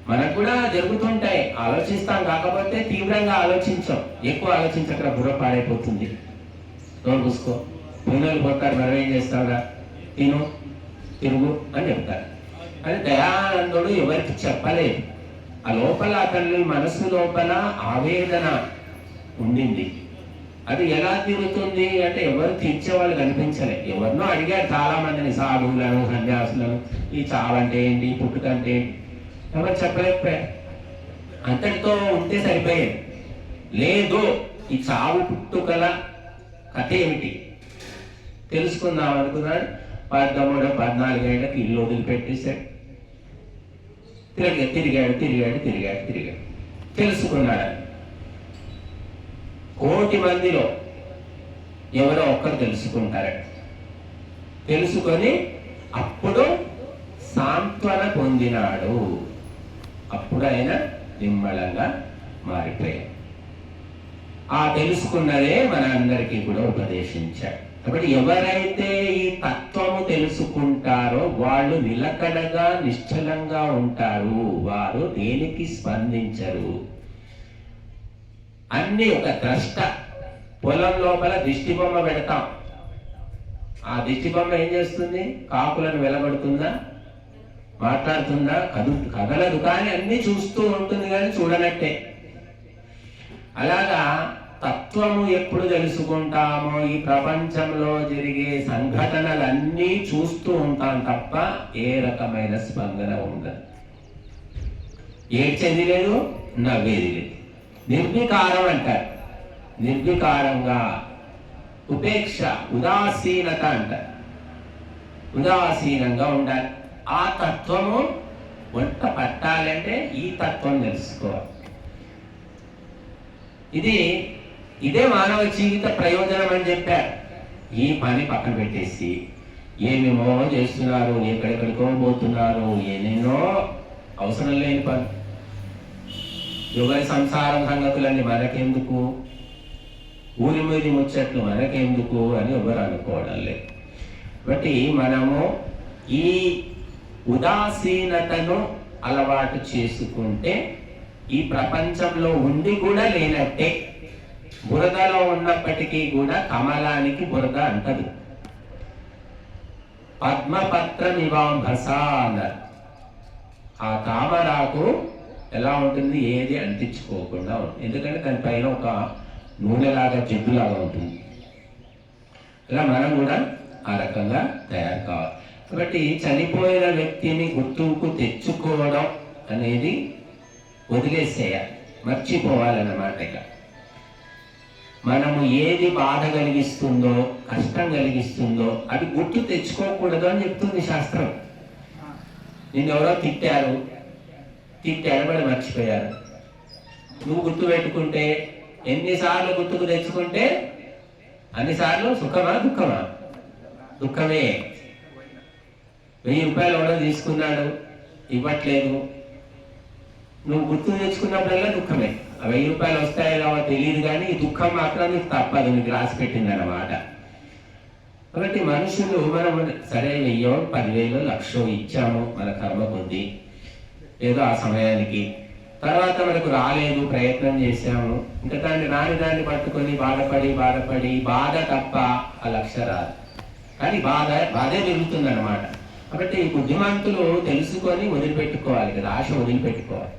మనకు కూడా జరుగుతుంటాయి, ఆలోచిస్తాం. కాకపోతే తీవ్రంగా ఆలోచించాం. ఎక్కువ ఆలోచించక బుర్ర పాడైపోతుంది. నోరు పూసుకో, పిల్లలు పోతారు, మనం ఏం చేస్తావురా, తిను తిరుగు అని చెప్తారు. అని దయానందుడు ఎవరికి చెప్పలేదు. ఆ లోపల అతని మనసు లోపల ఆవేదన ఉండింది. అది ఎలా తీరుతుంది అంటే ఎవరు తీర్చేవాళ్ళు కనిపించలే. ఎవరినో అడిగారు చాలా మందిని, సాధువులను, సన్యాసులను, ఈ చావంటే ఏంటి, పుట్టుకంటే ఏంటి, ఎవరు చెప్పలేకపోయారు. అంతటితో ఉంటే సరిపోయేది. లేదు, ఈ చావు పుట్టుకల కథ ఏమిటి తెలుసుకుందాం అనుకున్నాడు. 13, 14 ఏళ్ళకి ఇల్లు వదిలిపెట్టేశాడు. తిరిగాడు తెలుసుకున్నాడు. కోటి మందిలో ఎవరో ఒక్కరు తెలుసుకుంటారట. తెలుసుకొని అప్పుడు సాంత్వన పొందినాడు. అప్పుడు ఆయన నిమ్మళంగా మారిపోయాడు. ఆ తెలుసుకున్నదే మన అందరికీ కూడా ఉపదేశించాడు. కాబట్టి ఎవరైతే ఈ తత్వము తెలుసుకుంటారో వాళ్ళు నిలకడగా నిశ్చలంగా ఉంటారు. వారు దేనికి స్పందించరు. అన్ని ఒక ద్రష్ట. పొలం లోపల దిష్టి బొమ్మ పెడతాం. ఆ దిష్టి బొమ్మ ఏం చేస్తుంది? కాకులను వెలగొడుతుందా, మాట్లాడుతుందా? కదలదు, కానీ అన్ని చూస్తూ ఉంటుంది, కానీ చూడనట్టే. అలాగా తత్వము ఎప్పుడు తెలుసుకుంటామో ఈ ప్రపంచంలో జరిగే సంఘటనలన్నీ చూస్తూ ఉంటాం తప్ప ఏ రకమైన స్పందన ఉండదు. ఏడ్చేది లేదు, నవ్వేది లేదు. నిర్వికారం అంటారు. నిర్వికారంగా, ఉపేక్ష, ఉదాసీనత అంటారు. ఉదాసీనంగా ఉండాలి. ఆ తత్వము వంట పట్టాలంటే ఈ తత్వం తెలుసుకోవాలి. ఇదే మానవ జీవిత ప్రయోజనం అని చెప్పారు. ఈ పని పక్కన పెట్టేసి ఏమేమో చేస్తున్నారు, ఎక్కడెక్కడికో పోతున్నారు, ఏనేనో అవసరం లేని పని. యుగ సంసారం సంగతులన్నీ మనకెందుకు, ఊరి మీది ముచ్చట్లు మనకెందుకు అని ఎవరు అనుకోవడం లేదు. కాబట్టి మనము ఈ ఉదాసీనతను అలవాటు చేసుకుంటే ఈ ప్రపంచంలో ఉండి కూడా లేనట్టే. బురదలో ఉన్నప్పటికీ కూడా కమలానికి బురద అంటదు. పద్మపత్రమివాంభస అన్నారు. ఆ తామరాకు ఎలా ఉంటుంది, ఏది అంటించుకోకుండా ఉంటుంది. ఎందుకంటే దానిపైన ఒక నూనెలాగా జిడ్డులాగా ఉంటుంది. ఇలా మనం కూడా ఆ రకంగా తయారు కావాలి. కాబట్టి చనిపోయిన వ్యక్తిని గుర్తుకు తెచ్చుకోవడం అనేది వదిలేసేయాలి, మర్చిపోవాలన్నమాట. ఇక మనము ఏది బాధ కలిగిస్తుందో, కష్టం కలిగిస్తుందో అది గుర్తు తెచ్చుకోకూడదు అని చెప్తుంది శాస్త్రం. నిన్ను ఎవరో తిట్టారు మరి మర్చిపోయారు. నువ్వు గుర్తు పెట్టుకుంటే, ఎన్నిసార్లు గుర్తుకు తెచ్చుకుంటే అన్నిసార్లు సుఖమా దుఃఖమా? దుఃఖమే. 1000 రూపాయలు ఎవడో తీసుకున్నాడు, ఇవ్వట్లేదు, నువ్వు గుర్తు తెచ్చుకున్నప్పుడల్లా దుఃఖమే. రూపాయలు వస్తాయో రావో తెలియదు, కానీ ఈ దుఃఖం మాత్రం నీకు తప్పదు, నీకు రాసి పెట్టింది అన్నమాట. కాబట్టి మనుషులు మనం సరే 1000, 10,000, 1,00,000 ఇచ్చాము, మన కర్మ పొంది ఏదో ఆ సమయానికి, తర్వాత మనకు రాలేదు, ప్రయత్నం చేశాము, ఇంకా దాన్ని పట్టుకొని బాధపడి బాధ తప్ప ఆ 1,00,000 రాదు. కానీ బాధే పెరుగుతుంది అన్నమాట. కాబట్టి బుద్ధిమంతులు తెలుసుకొని వదిలిపెట్టుకోవాలి కదా, ఆశ వదిలిపెట్టుకోవాలి.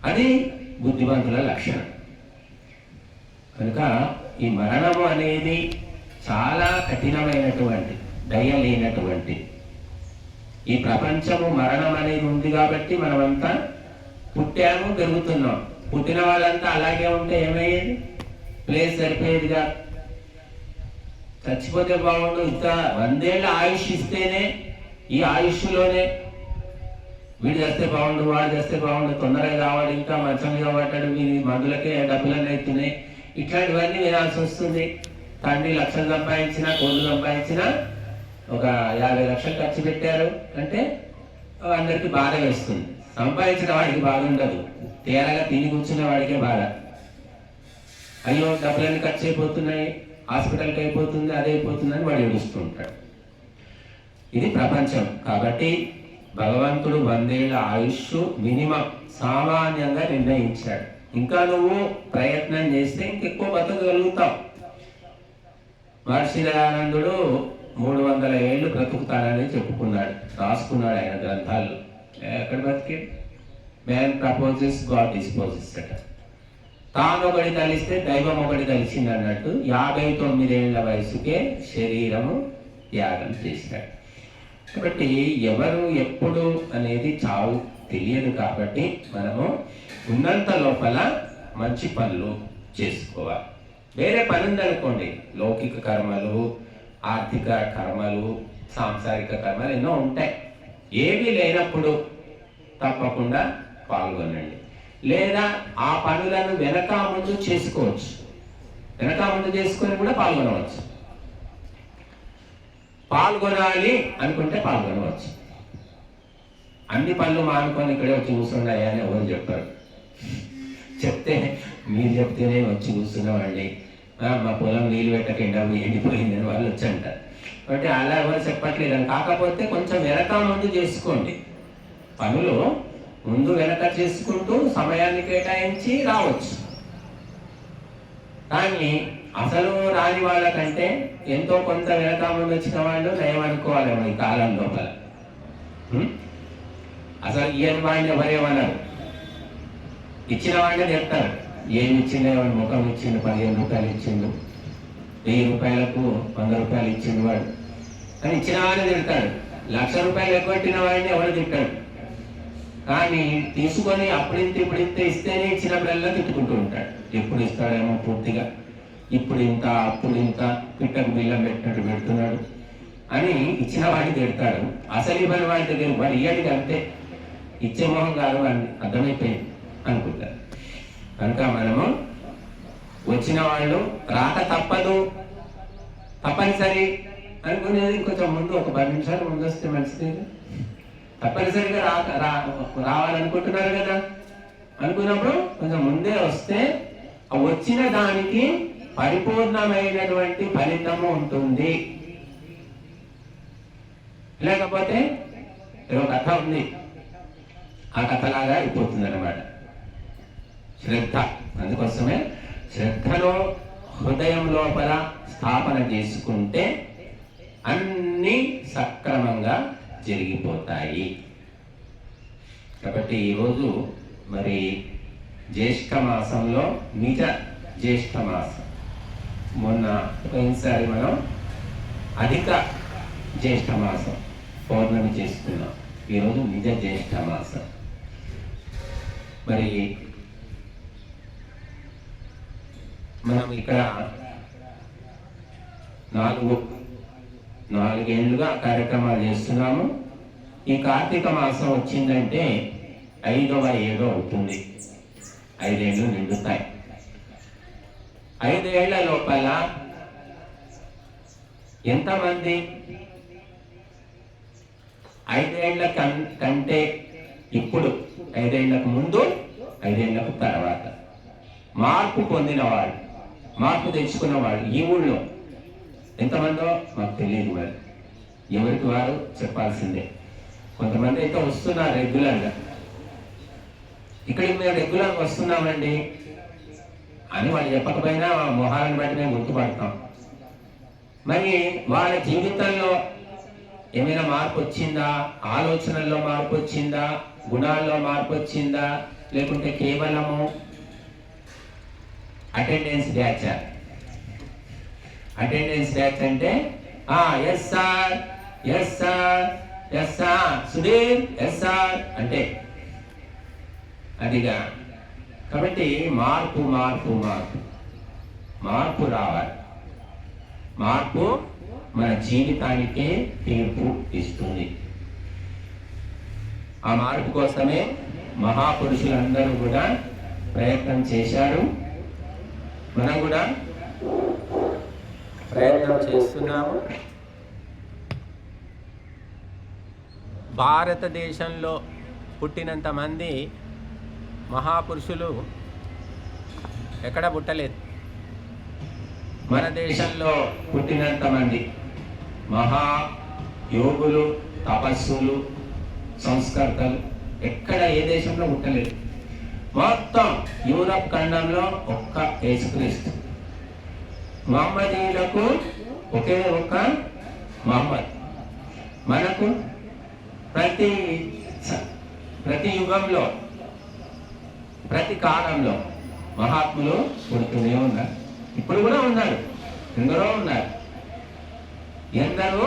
అది బుద్ధిమంతుల లక్షణం. కనుక ఈ మరణము అనేది చాలా కఠినమైనటువంటి, దయ లేనటువంటి ఈ ప్రపంచము. మరణం అనేది ఉంది కాబట్టి మనమంతా పుట్టాము, పెరుగుతున్నాం. పుట్టిన వాళ్ళంతా అలాగే ఉంటే ఏమయ్యేది? ప్లేస్ సరిపోయేదిగా. చచ్చిపోతే బాగుండు, ఇంత 100 ఏళ్ళ ఆయుష్ ఇస్తేనే, ఈ ఆయుష్లోనే వీడు చేస్తే బాగుండు, వాడు చేస్తే బాగుండు, తొందరగా కావాలి, ఇంకా మంచం మీద పడ్డాడు, మీ మందులకే డబ్బులన్నీ అవుతున్నాయి, ఇట్లాంటివన్నీ వినాల్సి వస్తుంది. తండ్రి 1,00,000 సంపాదించినా, కోళ్ళు సంపాదించినా, ఒక 50 లక్షలు ఖర్చు పెట్టారు అంటే అందరికి బాధ వేస్తుంది. సంపాదించిన వాడికి బాధ ఉండదు, తీరగా తిని కూర్చున్న వాడికే బాధ. అయ్యో డబ్బులన్నీ ఖర్చు అయిపోతున్నాయి, హాస్పిటల్కి అయిపోతుంది, అదే అయిపోతుందని వాడు ఏడుస్తూ ఉంటాడు. ఇది ప్రపంచం. కాబట్టి భగవంతుడు 100 ఏళ్ళ ఆయుష్ మినిమం సామాన్యంగా నిర్ణయించాడు. ఇంకా నువ్వు ప్రయత్నం చేస్తే ఇంకెక్కువ బతకగలుగుతావు. మహర్షి దయానందుడు 300 ఏళ్ళు బ్రతుకుతానని చెప్పుకున్నాడు, రాసుకున్నాడు ఆయన గ్రంథాల్లో. ఎక్కడ బతికి? మ్యాన్ ప్రపోజెస్, గాడ్ డిస్పోజెస్ అట. తాను ఒకటి కలిస్తే దైవం ఒకటి కలిసింది అన్నట్టు 59 ఏళ్ల వయసుకే శరీరము త్యాగం చేశాడు. కాబట్టి ఎవరు ఎప్పుడు అనేది చావు తెలియదు. కాబట్టి మనము ఉన్నంత లోపల మంచి పనులు చేసుకోవాలి. వేరే పని ఉందనుకోండి, లౌకిక కర్మలు, ఆర్థిక కర్మలు, సాంసారిక కర్మలు ఎన్నో ఉంటాయి. ఏవి లేనప్పుడు తప్పకుండా పాల్గొనండి. లేదా ఆ పనులను వెనక ముందు చేసుకోవచ్చు, వెనక ముందు చేసుకొని కూడా పాల్గొనవచ్చు. పాల్గొనాలి అనుకుంటే పాల్గొనవచ్చు. అన్ని పనులు మానుకొని ఇక్కడే వచ్చి కూర్చున్నాయా అని ఎవరు చెప్పారు? చెప్తే మీరు చెప్తేనే వచ్చి కూర్చున్నామండి, మా పొలం నీళ్ళు పెట్టకుండా ఎండిపోయిందని వాళ్ళు వచ్చి అంటారు. కాబట్టి అలా ఎవరు చెప్పట్లేదని. కాకపోతే కొంచెం వెనక ముందు చేసుకోండి. పనులు ముందు వెనక చేసుకుంటూ సమయాన్ని కేటాయించి రావచ్చు. కానీ అసలు రాని వాళ్ళకంటే ఎంతో కొంత వెనక ముందు వచ్చిన వాళ్ళు నయం అనుకోవాలేమో ఈ కాలం లోపల. అసలు ఈయన వాడిని ఎవరేమన్నారు, ఇచ్చిన వాడినే చెప్తారు. ఏమి ఇచ్చిండే వాడు ముఖం ఇచ్చిండు, 15 రూపాయలు ఇచ్చిండు, 1000 రూపాయలకు 100 రూపాయలు ఇచ్చిండు వాడు అని ఇచ్చిన వాడిని తిడతాడు. 1,00,000 రూపాయలు ఎగ్గొట్టిన వాడిని ఎవరు తిట్టాడు. కానీ తీసుకొని అప్పుడింత ఇప్పుడింత ఇస్తేనే ఇచ్చినప్పుడల్లా తిట్టుకుంటూ ఉంటాడు. ఎప్పుడు ఇస్తాడేమో పూర్తిగా, ఇప్పుడు ఇంత అప్పుడు ఇంత, పిట్టకు బిల్లం పెట్టినట్టు పెడుతున్నాడు అని ఇచ్చిన వాడిని తిడతాడు. అసలు ఇవ్వని వాడి దగ్గర వాడు ఇయ్యడికి అంతే, ఇచ్చే మొహం కాదు అని అర్థమైపోయింది అనుకుంటారు. కనుక మనము వచ్చిన వాళ్ళు రాక తప్పదు, తప్పనిసరి అనుకునేది కొంచెం ముందు ఒక 10 నిమిషాలు ముందు వస్తే మంచిది. తప్పనిసరిగా రావాలనుకుంటున్నారు కదా, అనుకున్నప్పుడు కొంచెం ముందే వస్తే వచ్చిన దానికి పరిపూర్ణమైనటువంటి ఫలితము ఉంటుంది. లేకపోతే ఏదో కథ ఉంది, ఆ కథలాగా అయిపోతుంది అన్నమాట. శ్రద్ధ, అందుకోసమే శ్రద్ధలో హృదయం లోపల స్థాపన చేసుకుంటే అన్నీ సక్రమంగా జరిగిపోతాయి. కాబట్టి ఈరోజు మరి జ్యేష్ఠ మాసంలో నిజ జ్యేష్ఠ మాసం, మొన్న పోయినసారి మనం అధిక జ్యేష్ఠ మాసం పౌర్ణమి చేసుకున్నాం. ఈరోజు నిజ జ్యేష్ఠ మాసం. మరి మనం ఇక్కడ 4 ఏళ్ళుగా కార్యక్రమాలు చేస్తున్నాము. ఈ కార్తీక మాసం వచ్చిందంటే 5వ ఏడో అవుతుంది, 5 ఏళ్ళు నిండుతాయి. 5 ఏళ్ల లోపల ఎంతమంది 5 ఏళ్ల కంటే ఇప్పుడు 5 ఏళ్లకు ముందు 5 ఏళ్లకు తర్వాత మార్పు పొందినవాడు, మార్పు తెచ్చుకున్నవాడు ఈ ఊళ్ళో ఎంతమందో మాకు తెలియదు. మరి ఎవరికి వారు చెప్పాల్సిందే. కొంతమంది అయితే వస్తున్నారు రెగ్యులర్గా, ఇక్కడికి మేము రెగ్యులర్గా వస్తున్నామండి అని వాళ్ళు చెప్పకపోయినా మొహాలను బట్టి మేము గుర్తుపడతాం. మరి వాళ్ళ జీవితంలో ఏమైనా మార్పు వచ్చిందా, ఆలోచనల్లో మార్పు వచ్చిందా, గుణాల్లో మార్పు వచ్చిందా, లేకుంటే కేవలము అటెండెన్స్ బ్యాచ్? అటెండెన్స్ బ్యాచ్ అంటే yes sir, yes sir, yes sir, Sudheer yes sir అంటే అదిగా. కాబట్టి మార్పు మార్పు మార్పు మార్పు రావాలి. మార్పు మన జీవితానికే తీర్పు ఇస్తుంది. ఆ మార్పు కోసమే మహాపురుషులందరూ కూడా ప్రయత్నం చేశారు. మనం కూడా ప్రయత్నం చేస్తున్నాము. భారతదేశంలో పుట్టినంత మంది మహాపురుషులు ఎక్కడ పుట్టలేదు. మన దేశంలో పుట్టినంత మంది మహా యోగులు, తపస్సులు, సంస్కర్తలు ఎక్కడ ఏ దేశంలో పుట్టలేదు. మొత్తం యూరప్ ఖండంలో ఒక్క యేసుక్రీస్తు. మహమ్మదీయులకు ఒకే ఒక్క మహమ్మద్. మనకు ప్రతి యుగంలో, ప్రతి కాలంలో మహాత్ములు పుడుతూనే ఉన్నారు. ఇప్పుడు కూడా ఉన్నారు, ఎందరో ఉన్నారు. ఎందరూ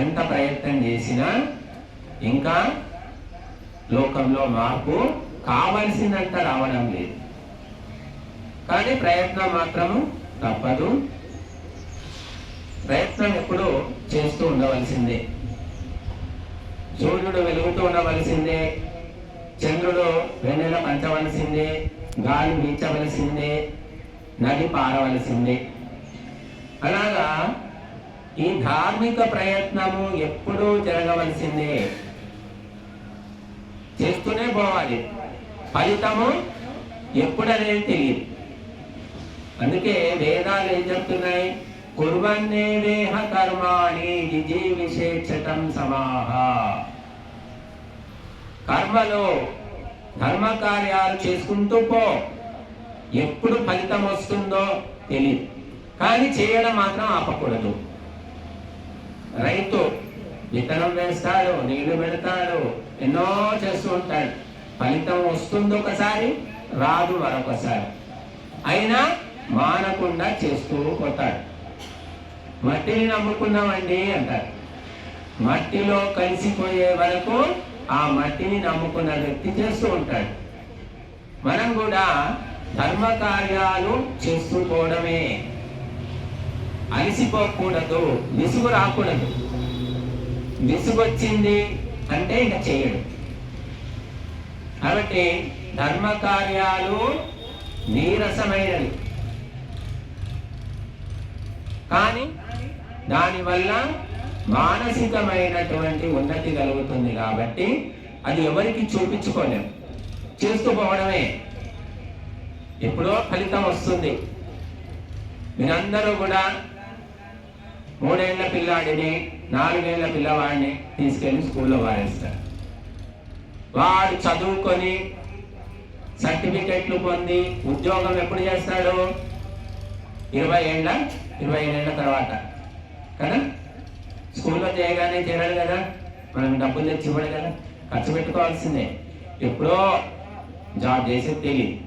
ఎంత ప్రయత్నం చేసినా ఇంకా లోకంలో మార్పు కావలసినంత రావడం లేదు. కానీ ప్రయత్నం మాత్రము తప్పదు. ప్రయత్నం ఎప్పుడూ చేస్తూ ఉండవలసిందే. సూర్యుడు వెలుగుతూ ఉండవలసిందే, చంద్రుడు వెన్నెల పంచవలసిందే, గాలి వీచవలసిందే, నది పారవలసిందే. అలాగా ఈ ధార్మిక ప్రయత్నము ఎప్పుడూ జరగవలసిందే, చేస్తూనే పోవాలి. ఫలితము ఎప్పుడనేది తెలియదు. అందుకే వేదాలు ఏం చెప్తున్నాయి? కుర్వన్నేవేహ కర్మాణి జిజీవిషేక్షతం సమాహ. కర్మలో ధర్మ కార్యాలు చేసుకుంటూ పో. ఎప్పుడు ఫలితం వస్తుందో తెలియదు, కానీ చేయడం మాత్రం ఆపకూడదు. రైతు విత్తనం వేస్తాడు, నీళ్లు పెడతాడు, ఎన్నో చేస్తూ ఉంటాడు. ఫలితం వస్తుంది ఒకసారి, రాదు మరొకసారి. అయినా మానకుండా చేస్తూ పోతాడు. మట్టిని నమ్ముకున్నామండి అంటారు. మట్టిలో కలిసిపోయే వరకు ఆ మట్టిని నమ్ముకున్న వ్యక్తి చేస్తూ ఉంటాడు. మనం కూడా ధర్మ కార్యాలు చేస్తూ పోవడమే. అలసిపోకూడదు, విసుగు రాకూడదు. విసుగొచ్చింది అంటే ఇక చేయడు. కాబట్టి ధర్మ కార్యాలు నీరసమైనవి, కానీ దానివల్ల మానసికమైనటువంటి ఉన్నతి కలుగుతుంది. కాబట్టి అది ఎవరికి చూపించుకోలేము, చేస్తూ పోవడమే. ఎప్పుడో ఫలితం వస్తుంది. మీరందరూ కూడా 3 ఏళ్ల పిల్లాడిని, 4 ఏళ్ల పిల్లవాడిని తీసుకెళ్లి స్కూల్లో వారేస్తారు. వాడు చదువుకొని సర్టిఫికెట్లు పొంది ఉద్యోగం ఎప్పుడు చేస్తాడు? 25 ఏళ్ల తర్వాత కదా. స్కూల్లో చేయగానే చేరాడు కదా, మనం డబ్బులు తెచ్చి ఇవ్వడు కదా, ఖర్చు పెట్టుకోవాల్సిందే. ఎప్పుడో జాబ్ చేసేది తెలియదు.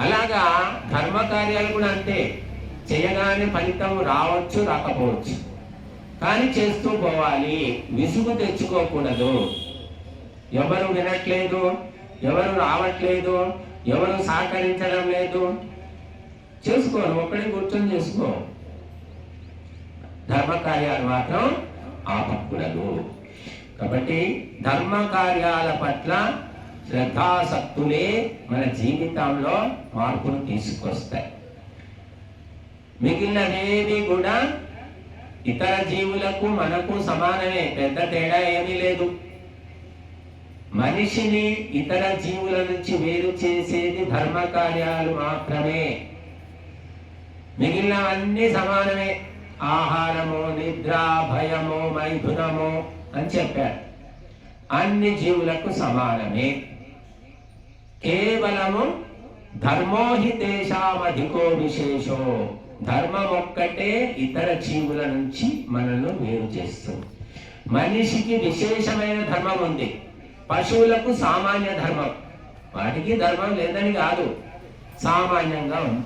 అలాగా ధర్మ కార్యాలు కూడా అంతే. చేయగానే ఫలితం రావచ్చు, రాకపోవచ్చు, కానీ చేస్తూ పోవాలి. విసుగు తెచ్చుకోకూడదు. ఎవరు వినట్లేదు, ఎవరు రావట్లేదు, ఎవరు సహకరించడం లేదు, చేసుకోను, ఒక్కడే కూర్చొని చేసుకో. ధర్మ కార్యాలు మాత్రం ఆపకూడదు. కాబట్టి ధర్మ కార్యాల పట్ల శ్రద్ధాసక్తులే మన జీవితంలో మార్పును తీసుకొస్తాయి. మిగిలినవేవి కూడా ఇతర జీవులకు మనకు సమానమే, పెద్ద తేడా ఏమీ లేదు. మనిషిని ఇతర జీవుల నుంచి వేరు చేసేది ధర్మ కార్యాలు మాత్రమే. మిగిలినవన్నీ సమానమే. ఆహారము, నిద్ర, భయము, మైథునము అని చెప్పారు. అన్ని జీవులకు సమానమే. కేవలము ధర్మోహితేషామధికో విశేషో, ధర్మం ఒక్కటే ఇతర జీవుల నుంచి మనల్ని వేరు చేస్తుంది. మనిషికి విశేషమైన ధర్మం ఉంది, పశువులకు సామాన్య ధర్మం. వాటికి ధర్మం లేదని కాదు, సామాన్యంగా ఉంది.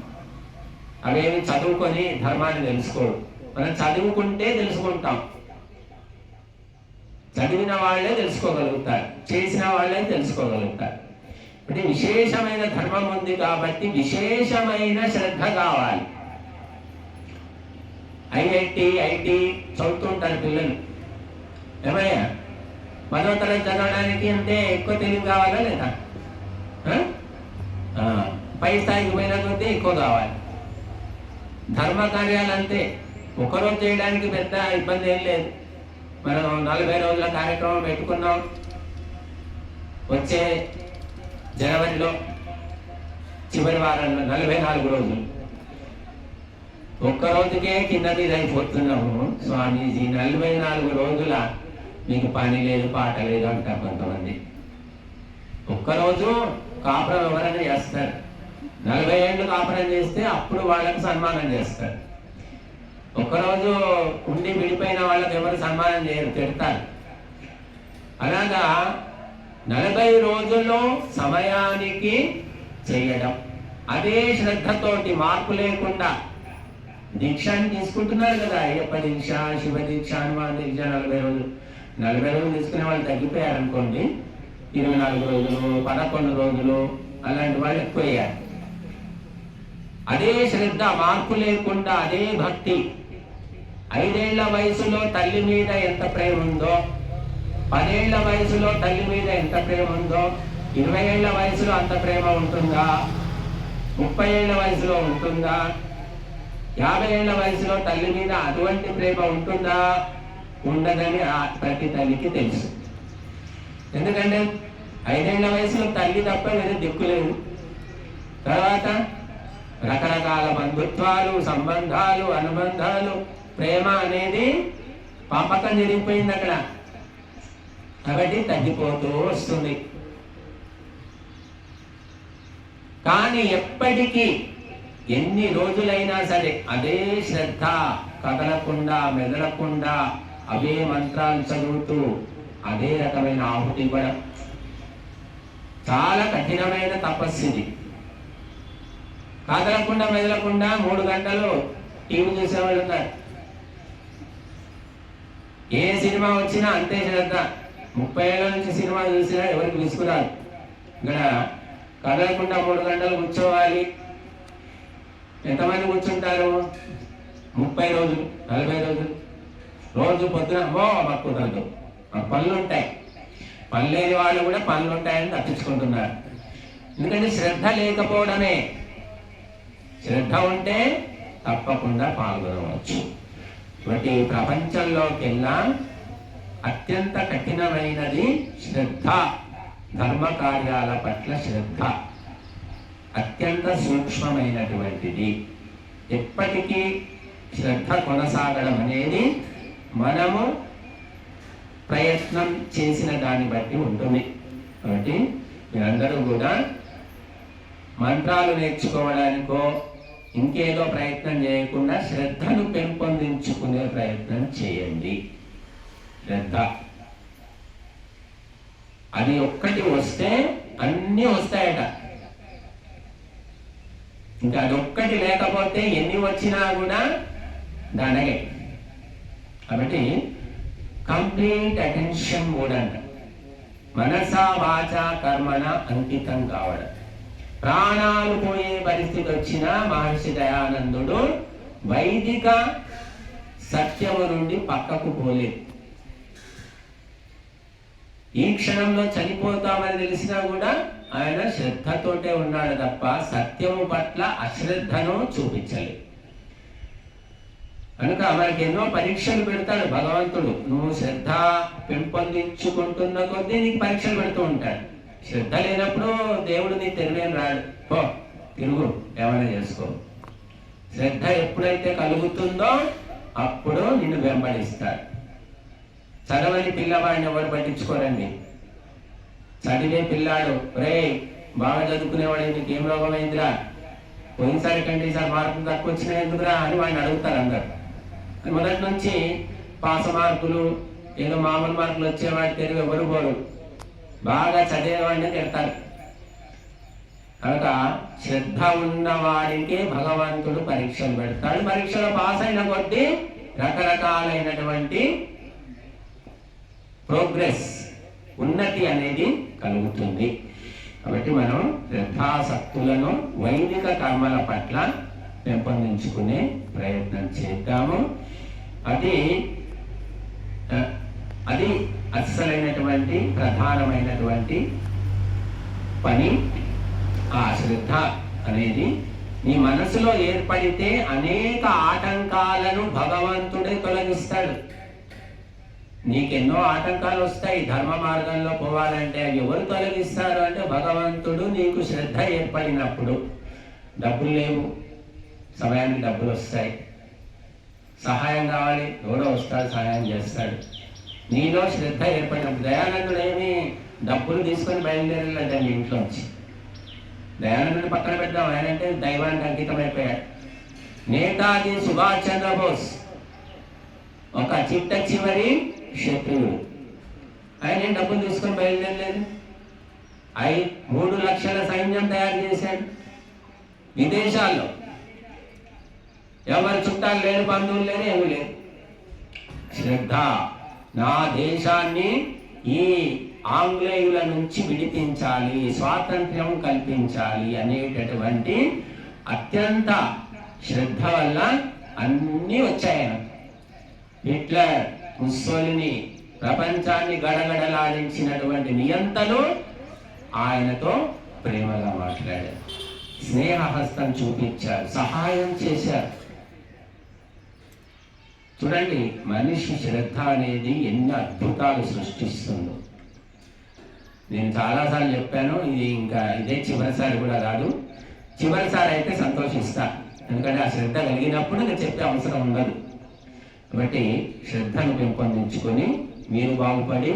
అవేమి చదువుకొని ధర్మాన్ని తెలుసుకోడు. మనం చదువుకుంటే తెలుసుకుంటాం, చదివిన వాళ్ళే తెలుసుకోగలుగుతారు, చేసిన వాళ్ళే తెలుసుకోగలుగుతారు. అంటే విశేషమైన ధర్మం ఉంది కాబట్టి విశేషమైన శ్రద్ధ కావాలి. ఐఐటి చదువుతుంటారు పిల్లలు. ఏమయ్యా, 10వ తరగతి చదవడానికి అంటే ఎక్కువ తెలివి కావాలా లేదా? పై స్థాయికి పోయిన కొద్దీ ఎక్కువ కావాలి. ధర్మ కార్యాలు అంతే, ఒకరోజు చేయడానికి పెద్ద ఇబ్బంది ఏం లేదు. మనం 40 రోజుల కార్యక్రమం పెట్టుకున్నాం. వచ్చే జనవరిలో చివరి వారంలో 44 రోజులు ఒక్కరోజుకే కింద మీద అయిపోతున్నాము. స్వామీజీ 44 రోజుల మీకు పని లేదు, పాట లేదు అంటారు కొంతమంది. ఒక్కరోజు కాపురం ఎవరైనా చేస్తారు. 40 ఏళ్ళు కాపురం చేస్తే అప్పుడు వాళ్ళకి సన్మానం చేస్తారు. ఒక్కరోజు ఉండి విడిపోయిన వాళ్ళకి ఎవరు సన్మానం చేయరు, తిడతారు. అలాగా 40 రోజుల్లో సమయానికి చేయడం, అదే శ్రద్ధతోటి మార్పు లేకుండా దీక్షని తీసుకుంటున్నారు కదా. అయ్యప్ప దీక్ష, శివ దీక్ష, హనుమాన్ దీక్ష 40 రోజులు. 40 రోజులు తీసుకునే వాళ్ళు తగ్గిపోయారు అనుకోండి. 24 రోజులు, 11 రోజులు అలాంటి వాళ్ళు ఎక్కువయ్యారు. అదే శ్రద్ధ, మార్పు లేకుండా అదే భక్తి. 5 ఏళ్ల వయసులో తల్లి మీద ఎంత ప్రేమ ఉందో, 10 ఏళ్ల వయసులో తల్లి మీద ఎంత ప్రేమ ఉందో, 20 ఏళ్ల వయసులో అంత ప్రేమ ఉంటుందా? 30 ఏళ్ల వయసులో ఉంటుందా? 50 ఏళ్ల వయసులో తల్లి మీద అటువంటి ప్రేమ ఉంటుందా? ఉండదని ప్రతి తల్లికి తెలుసు. ఎందుకంటే 5 ఏళ్ల వయసులో తల్లి తప్ప వేరే దిక్కులేదు. తర్వాత రకరకాల బంధుత్వాలు, సంబంధాలు, అనుబంధాలు, ప్రేమ అనేది పంపకం జరిగిపోయింది అక్కడ. కాబట్టి తగ్గిపోతూ వస్తుంది. కానీ ఎప్పటికీ ఎన్ని రోజులైనా సరే అదే శ్రద్ధ, కదలకుండా మెదలకుండా అవే మంత్రాలు చదువుతూ అదే రకమైన ఆహుతి ఇవ్వడం చాలా కఠినమైన తపస్సు ఇది. కదలకుండా మెదలకుండా 3 గంటలు టీవీ చూసేవాళ్ళు ఉన్నారు. ఏ సినిమా వచ్చినా అంతే శ్రద్ధ. 30 ఏళ్ల నుంచి సినిమా చూసినా ఎవరికి విసుకురాదు. ఇక్కడ కదలకుండా 3 గంటలు కూర్చోవాలి. ఎంతమంది కూర్చుంటారు? 30 రోజులు, 40 రోజులు. రోజు పొద్దున మాకు కుదరదు, పనులు ఉంటాయి. పని లేని వాళ్ళు కూడా పనులు ఉంటాయని తప్పించుకుంటున్నారు. ఎందుకంటే శ్రద్ధ లేకపోవడమే. శ్రద్ధ ఉంటే తప్పకుండా పాల్గొనవచ్చు. కాబట్టి ప్రపంచంలోకెల్లా అత్యంత కఠినమైనది శ్రద్ధ. ధర్మ కార్యాల పట్ల శ్రద్ధ అత్యంత సూక్ష్మమైనటువంటిది. ఎప్పటికీ శ్రద్ధ కొనసాగడం అనేది మనము ప్రయత్నం చేసిన దాన్ని బట్టి ఉంటుంది. కాబట్టి మీరందరూ కూడా మంత్రాలు నేర్చుకోవడానికో ఇంకేదో ప్రయత్నం చేయకుండా శ్రద్ధను పెంపొందించుకునే ప్రయత్నం చేయండి. శ్రద్ధ అది ఒక్కటి వస్తే అన్నీ వస్తాయట. ఇంకా అదొక్కటి లేకపోతే ఎన్ని వచ్చినా కూడా దండగే. కాబట్టి కంప్లీట్ అటెన్షన్ మోడ్ అంట. మనసా వాచ కర్మణ అంకితం కావడం. ప్రాణాలు పోయే పరిస్థితి వచ్చినా మహర్షి దయానందుడు వైదిక సత్యము నుండి పక్కకు పోలేదు. ఈ క్షణంలో చనిపోతామని తెలిసినా కూడా ఆయన శ్రద్ధతోటే ఉన్నాడు తప్ప సత్యము పట్ల అశ్రద్ధను చూపించలేదు. కనుక మనకి ఎన్నో పరీక్షలు పెడతాడు భగవంతుడు. నువ్వు శ్రద్ధ పెంపొందించుకుంటున్న కొద్దీ నీకు పరీక్షలు పెడుతూ ఉంటాడు. శ్రద్ధ లేనప్పుడు దేవుడు నీ తెలివేం రాడు. ఓ తిరుగు ఏమైనా చేసుకో. శ్రద్ధ ఎప్పుడైతే కలుగుతుందో అప్పుడు నిన్ను వెంబడిస్తాడు. చదవని పిల్లవాడిని ఎవరు పట్టించుకోరండి. చదివే పిల్లాడు, రే బాగా చదువుకునేవాడు నీకు ఏం రోగమైందిరా, పోయినసారి కంటే ఈసారి మార్కులు తక్కువ వచ్చినాయి ఎందుకురా అని వాడిని అడుగుతారు అందరు. మొదటి నుంచి పాస మార్కులు ఏదో మామూలు మార్కులు వచ్చేవాడి తెలివి ఎవరు పోరు, బాగా చదివేవాడిని తిడతారు. కనుక శ్రద్ధ ఉన్న వాడికి భగవంతుడు పరీక్షలు పెడతాడు. పరీక్షలో పాస్ అయిన కొద్దీ రకరకాలైనటువంటి ప్రోగ్రెస్, ఉన్నతి అనేది కలుగుతుంది. కాబట్టి మనం శ్రద్ధాసక్తులను వైదిక కర్మల పట్ల పెంపొందించుకునే ప్రయత్నం చేద్దాము. అది అస్సలైనటువంటి ప్రధానమైనటువంటి పని. ఆ శ్రద్ధ అనేది నీ మనసులో ఏర్పడితే అనేక ఆటంకాలను భగవంతుడే తొలగిస్తాడు. నీకెన్నో ఆటంకాలు వస్తాయి ధర్మ మార్గంలో పోవాలంటే. అవి ఎవరు తొలగిస్తారు అంటే భగవంతుడు. నీకు శ్రద్ధ ఏర్పడినప్పుడు డబ్బులు లేవు, సమయానికి డబ్బులు వస్తాయి. సహాయం కావాలి, ఎవరో వస్తాడు సహాయం చేస్తాడు. నీలో శ్రద్ధ ఏర్పడినప్పుడు దయానందుడు ఏమి డబ్బులు తీసుకొని బయలుదేరాలంటే మీ ఇంట్లోంచి. దయానందుడిని పక్కన పెడదాం, ఆయన అంటే దైవానికి అంకితం అయిపోయాడు. నేతాజీ సుభాష్ చంద్రబోస్ ఒక చిట్ట చివరి క్షత్రియుడు. ఆయన డబ్బులు తీసుకొని బయలుదేరలేదు. 3 లక్షల సైన్యం తయారు చేశాడు. విదేశాల్లో ఎవరు చుట్టాలు లేరు, బంధువులు లేరు, ఏమీ లేరు. శ్రద్ధ, నా దేశాన్ని ఈ ఆంగ్లేయుల నుంచి విడిపించాలి, స్వాతంత్ర్యం కల్పించాలి అనేటటువంటి అత్యంత శ్రద్ధ వల్ల అన్నీ వచ్చాయన. హిట్లర్, ముస్సోలిని, ప్రపంచాన్ని గడగడలాడించినటువంటి నియంతలు ఆయనతో ప్రేమగా మాట్లాడారు, స్నేహహస్తం చూపించారు, సహాయం చేశారు. చూడండి మనిషి శ్రద్ధ అనేది ఎన్ని అద్భుతాలు సృష్టిస్తుందో. నేను చాలాసార్లు చెప్పాను, ఇదే చివరిసారి కూడా కాదు. చివరిసారి అయితే సంతోషిస్తా, ఎందుకంటే ఆ శ్రద్ధ కలిగినప్పుడు నేను చెప్పే అవసరం ఉండదు. కాబట్టి శ్రద్ధను పెంపొందించుకొని మీరు బాగుపడి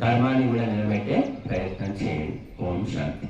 ధర్మాన్ని కూడా నిలబెట్టే ప్రయత్నం చేయండి. ఓం శాంతి.